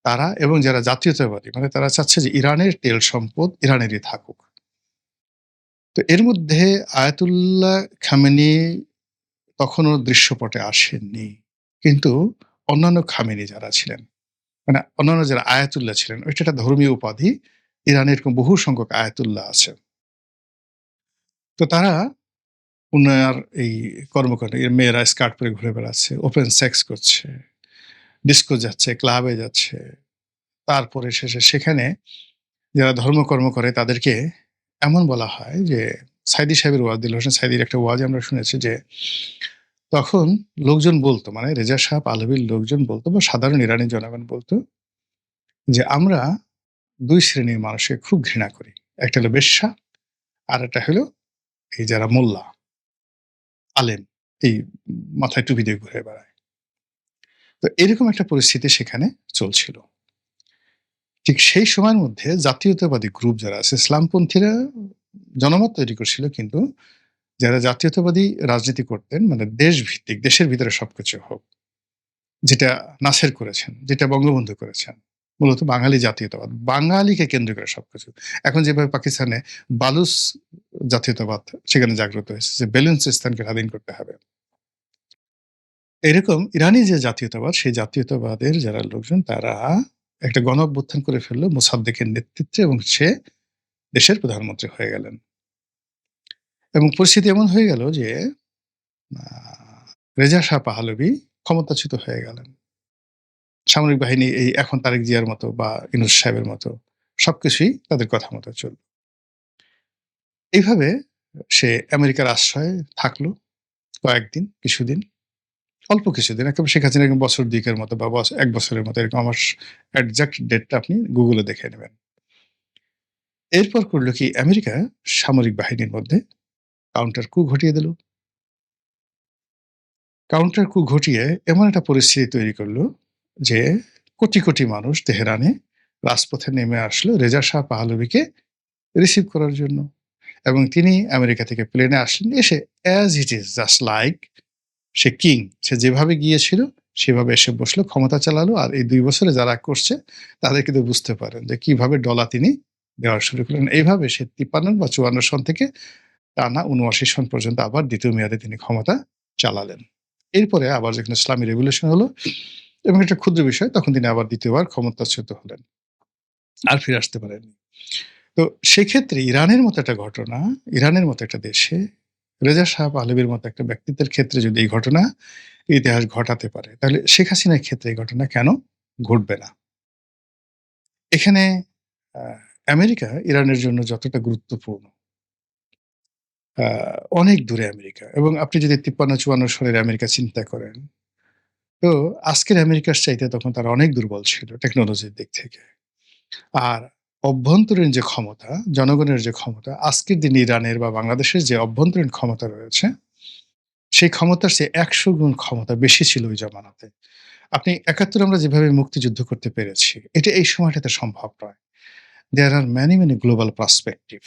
তারা এবং যারা জাতীয়তাবাদী মানে তারা চাচ্ছে যে ইরানের তেল সম্পদ ইরানেরই থাকুক। তো এর মধ্যে আয়াতুল্লাহ খামেনি তখনও দৃশ্যপটে আসেননি। কিন্তু অন্যান্য খামেনি যারা ছিলেন, মানে অন্যান্য যারা আয়াতুল্লাহ ছিলেন, ওইটা একটা ধর্মীয় উপাধি। ইরানে এরকম বহু সংখ্যক আয়াতুল্লাহ আছে। তো তারা উনার এই কর্মকাণ্ড, এর মেয়েরা স্কার্ট পরে ঘুরে বেড়াচ্ছে, ওপেন সেক্স করছে, ডিস্কো যাচ্ছে, ক্লাবে যাচ্ছে। তারপরে শেষে সেখানে যারা ধর্মকর্ম করে তাদেরকে এমন বলা হয় যে সাইদি সাহেবের ওয়াজ, দিল হোসেন সাইদির একটা ওয়াজ আমরা শুনেছি যে তখন লোকজন বলতো, মানে রেজা শাহ পাহলভীর লোকজন বলতো বা সাধারণ ইরানি জনগণ বলতো যে আমরা ২ শ্রেণীর মানুষকে খুব ঘৃণা করি। একটা হলো বেশ্যা, আর একটা হলো এই যারা মোল্লা, আলেম, এই মাথায় টুপি দিয়ে ঘুরে বেড়ায়। তো এরকম একটা পরিস্থিতি সেখানে চলছিল। ঠিক সেই সময়ের মধ্যে জাতীয়তাবাদী গ্রুপ যারা আছে, ইসলামপন্থীরা জনমত তৈরি করছিল, কিন্তু যারা জাতীয়তাবাদী রাজনীতি করতেন, মানে দেশভিত্তিক, দেশের ভিতরে সবকিছু হোক, যেটা নাসের করেছেন, যেটা বঙ্গবন্ধু করেছেন, মূলত বাঙালি জাতীয়তাবাদ, বাঙালিকে কেন্দ্র করে সবকিছু। এখন যেভাবে পাকিস্তানে বালুচ জাতীয়তাবাদ সেখানে জাগ্রত হয়েছে যে বেলুচিস্তানকে স্বাধীন করতে হবে, এরকম ইরানি যে জাতীয়তাবাদ, সেই জাতীয়তাবাদের যারা লোকজন তারা একটা গণ অভ্যুত্থান করে ফেললো মোসাদ্দেকের নেতৃত্বে এবং সে দেশের প্রধানমন্ত্রী হয়ে গেলেন। এবং পরিস্থিতি এমন হয়ে গেল যে রেজা শাহ পাহলভী ক্ষমতাচ্যুত হয়ে গেলেন। সামরিক বাহিনী এই এখন তারেক জিয়ার মতো বা ইউনূস সাহেবের মতো সবকিছুই তাদের কথা মতো চলল। এইভাবে সে আমেরিকার আশ্রয়ে থাকলো কয়েকদিন, কিছুদিন, অল্প কিছুদিন, একেবারে শেখ হাসিনা এরকম বছর ২ এর মতো বা ১ বছরের মতো, এরকম। আমার এক্সাক্ট ডেটটা আপনি গুগলে দেখে নেবেন। এরপর করলো কি, আমেরিকা সামরিক বাহিনীর মধ্যে কাউন্টার কু ঘটিয়ে দিল। কাউন্টার কু ঘটিয়ে এমন একটা পরিস্থিতি তৈরি করলো যে কোটি, কোটি মানুষ তেহরানে রাজপথে নেমে আসলো রেজা শাহ পাহলভীকে রিসিভ করার জন্য। এবং তিনি আমেরিকা থেকে প্লেনে আসলেন, এসে as it is just like সে কিং, সে যেভাবে গিয়েছিল সেভাবে এসে বসলো, ক্ষমতা চালালো। আর এই ২ বছরে যারা করছে তাদের কিন্তু বুঝতে পারেন যে কিভাবে ডলা তিনি দেওয়া শুরু করলেন। এইভাবে সে ৫৩ বা ৫৪ সন থেকে টানা ৭৯ সন পর্যন্ত আবার দ্বিতীয় মেয়াদে তিনি ক্ষমতা চালালেন। এরপরে আবার যখন ইসলামী রেভলিউশন হলো এবং একটা ক্ষুদ্র বিষয়, তখন তিনি আবার দ্বিতীয়বার ক্ষমতাচ্যুত হলেন, আর ফিরে আসতে পারেননি। তো সেক্ষেত্রে ইরানের মতো একটা ঘটনা, ইরানের মতো একটা দেশে রেজা শাহ পাহলভীর মতো একটা ব্যক্তিত্বের ক্ষেত্রে যদি এই ঘটনা ইতিহাস ঘটাতে পারে, তাহলে শেখ হাসিনার ক্ষেত্রে এই ঘটনা কেন ঘটবে না? এখানে আমেরিকা ইরানের জন্য যতটা গুরুত্বপূর্ণ, অনেক দূরে আমেরিকা। এবং আপনি যদি ৫৩-৫৪ সালের আমেরিকা চিন্তা করেন, তো আজকের আমেরিকার চাইতে তখন তারা অনেক দুর্বল ছিল টেকনোলজির দিক থেকে। আর অভ্যন্তরীণ যে ক্ষমতা, জনগণের যে ক্ষমতা, আজকের দিনে ইরানের বা বাংলাদেশের যে অভ্যন্তরীণ ক্ষমতা রয়েছে, সেই ক্ষমতার চেয়ে ১০০ গুণ ক্ষমতা বেশি ছিল ওই জমানাতে। আপনি ৭১ আমরা যেভাবে মুক্তিযুদ্ধ করতে পেরেছি, এটা এই সময়টাতে সম্ভব নয়। There are many, many global perspective.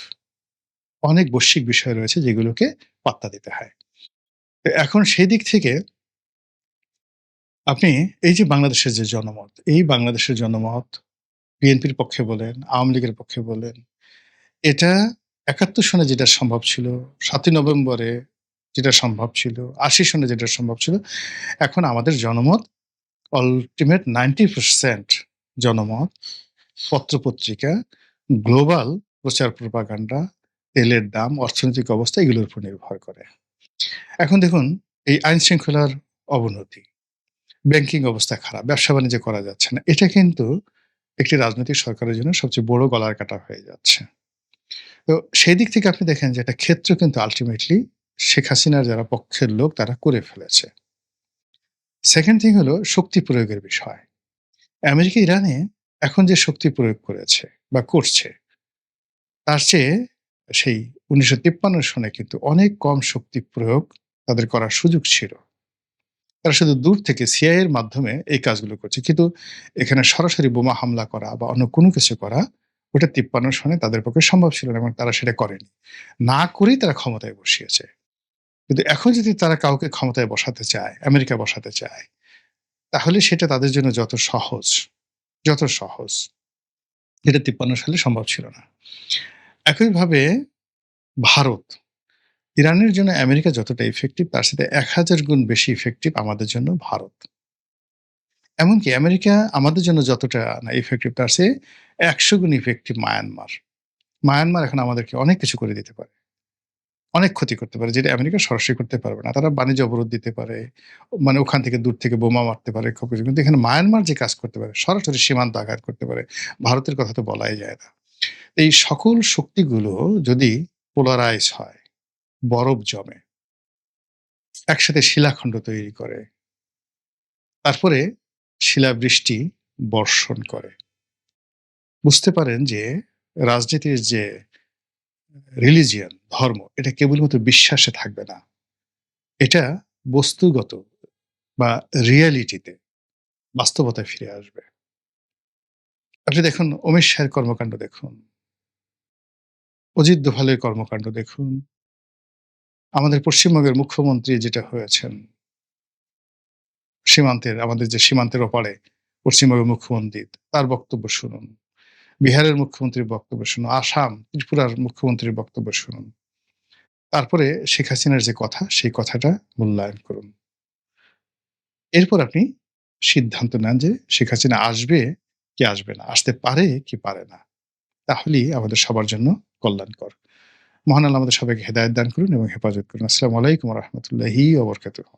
অনেক বৈশ্বিক বিষয় রয়েছে যেগুলোকে পাত্তা দিতে হয়। তো এখন সেই দিক থেকে আপনি এই যে বাংলাদেশের যে জনমত, এই বাংলাদেশের জনমত বিএনপির পক্ষে বলেন, আওয়ামী লীগের পক্ষে বলেন, এটা ৭১ সনে যেটা সম্ভব ছিল, ৭ই নভেম্বরে যেটা সম্ভব ছিল, ৮০ সনে যেটা সম্ভব ছিল, এখন আমাদের জনমত আল্টিমেট 90% জনমত, পত্রপত্রিকা, গ্লোবাল প্রচার প্রপাগান্ডা, তেলের দাম, অর্থনৈতিক অবস্থা এগুলোর উপর নির্ভর করে। এখন দেখুন এই আইন শৃঙ্খলার অবনতি, ব্যাংকিং অবস্থা খারাপ, ব্যবসা-বাণিজ্য করা যাচ্ছে না। এটা কিন্তু একটি রাজনৈতিক সরকারের জন্য সবচেয়ে বড় গলার কাটা হয়ে যাচ্ছে। তো সেই দিক থেকে আপনি দেখেন যে একটা ক্ষেত্র কিন্তু আল্টিমেটলি শেখ হাসিনার যারা পক্ষের লোক তারা করে ফেলেছে। সেকেন্ড থিং হলো শক্তি প্রয়োগের বিষয়। আমেরিকা ইরানে এখন যে শক্তি প্রয়োগ করেছে বা করছে, তার চেয়ে সেই ১৯৫৩ সনে কিন্তু অনেক কম শক্তি প্রয়োগ তাদের করার সুযোগ ছিল। তারা শুধু দূর থেকে সিআইএর মাধ্যমে এই কাজগুলো করছে। কিন্তু এখানে সরাসরি বোমা হামলা করা বা অন্য কোনো কিছু করা ওটা 53 সনে তাদের পক্ষে সম্ভব ছিল না এবং তারা সেটা করেনি। না করেই তারা ক্ষমতায় বসিয়েছে। কিন্তু এখন যদি তারা কাউকে ক্ষমতায় বসাতে চায়, আমেরিকা বসাতে চায়, তাহলে সেটা তাদের জন্য যত সহজ, এটা 53 সালে সম্ভব ছিল না। একইভাবে ভারত, ইরানের জন্য আমেরিকা যতটা ইফেক্টিভ তার সাথে 1000 গুণ বেশি ইফেক্টিভ আমাদের জন্য ভারত। এমনকি আমেরিকা আমাদের জন্য যতটা না ইফেক্টিভ তার চেয়ে 100 গুণ ইফেক্টিভ মায়ানমার। মায়ানমার এখন আমাদেরকে অনেক কিছু করে দিতে পারে। অনেক ক্ষতি করতে পারে যেটা আমেরিকা সরাসরি করতে পারবে না। তারা বাণিজ্য অবরোধ দিতে পারে। মানে ওখান থেকে দূর থেকে বোমা মারতে পারে খুব কিছু। কিন্তু এখানে মায়ানমার যে কাজ করতে পারে, সরাসরি সীমান্ত আঘাত করতে পারে। ভারতের কথা তো বলাই যায় না। এই সকল শক্তিগুলো যদি পোলারাইজ হয়, বরফ জমে, একসাথে শিলাখণ্ড তৈরি করে, তারপরে শিলাবৃষ্টি বর্ষণ করে। বুঝতে পারেন যে রাজনীতির যে রিলিজিয়ন, ধর্ম, এটা কেবলমাত্র বিশ্বাসে থাকবে না। এটা বস্তুগত বা রিয়ালিটিতে, বাস্তবতায় ফিরে আসবে। আপনি দেখুন অমিত শাহের কর্মকাণ্ড দেখুন, অজিত দোভালের কর্মকাণ্ড দেখুন, আমাদের পশ্চিমবঙ্গের মুখ্যমন্ত্রী যেটা হয়েছেন, আমাদের যে সীমান্তের ওপারে পশ্চিমবঙ্গের মুখ্যমন্ত্রী, তার বক্তব্য শুনুন। বিহারের মুখ্যমন্ত্রীর বক্তব্য শুনুন, আসাম, ত্রিপুরার মুখ্যমন্ত্রীর বক্তব্য শুনুন। তারপরে শেখ হাসিনার যে কথা, সেই কথাটা মূল্যায়ন করুন। এরপর আপনি সিদ্ধান্ত নেন যে শেখ হাসিনা আসবে কি আসবে না, আসতে পারে কি পারে না। তাহলেই আমাদের সবার জন্য কল্যাণকর। মহান আল্লাহ আমাদের সবাইকে হেদায়েত দান করুন এবং হেফাজত করুন। আসসালামু আলাইকুম ওয়া রাহমাতুল্লাহি ওয়া বারাকাতুহু।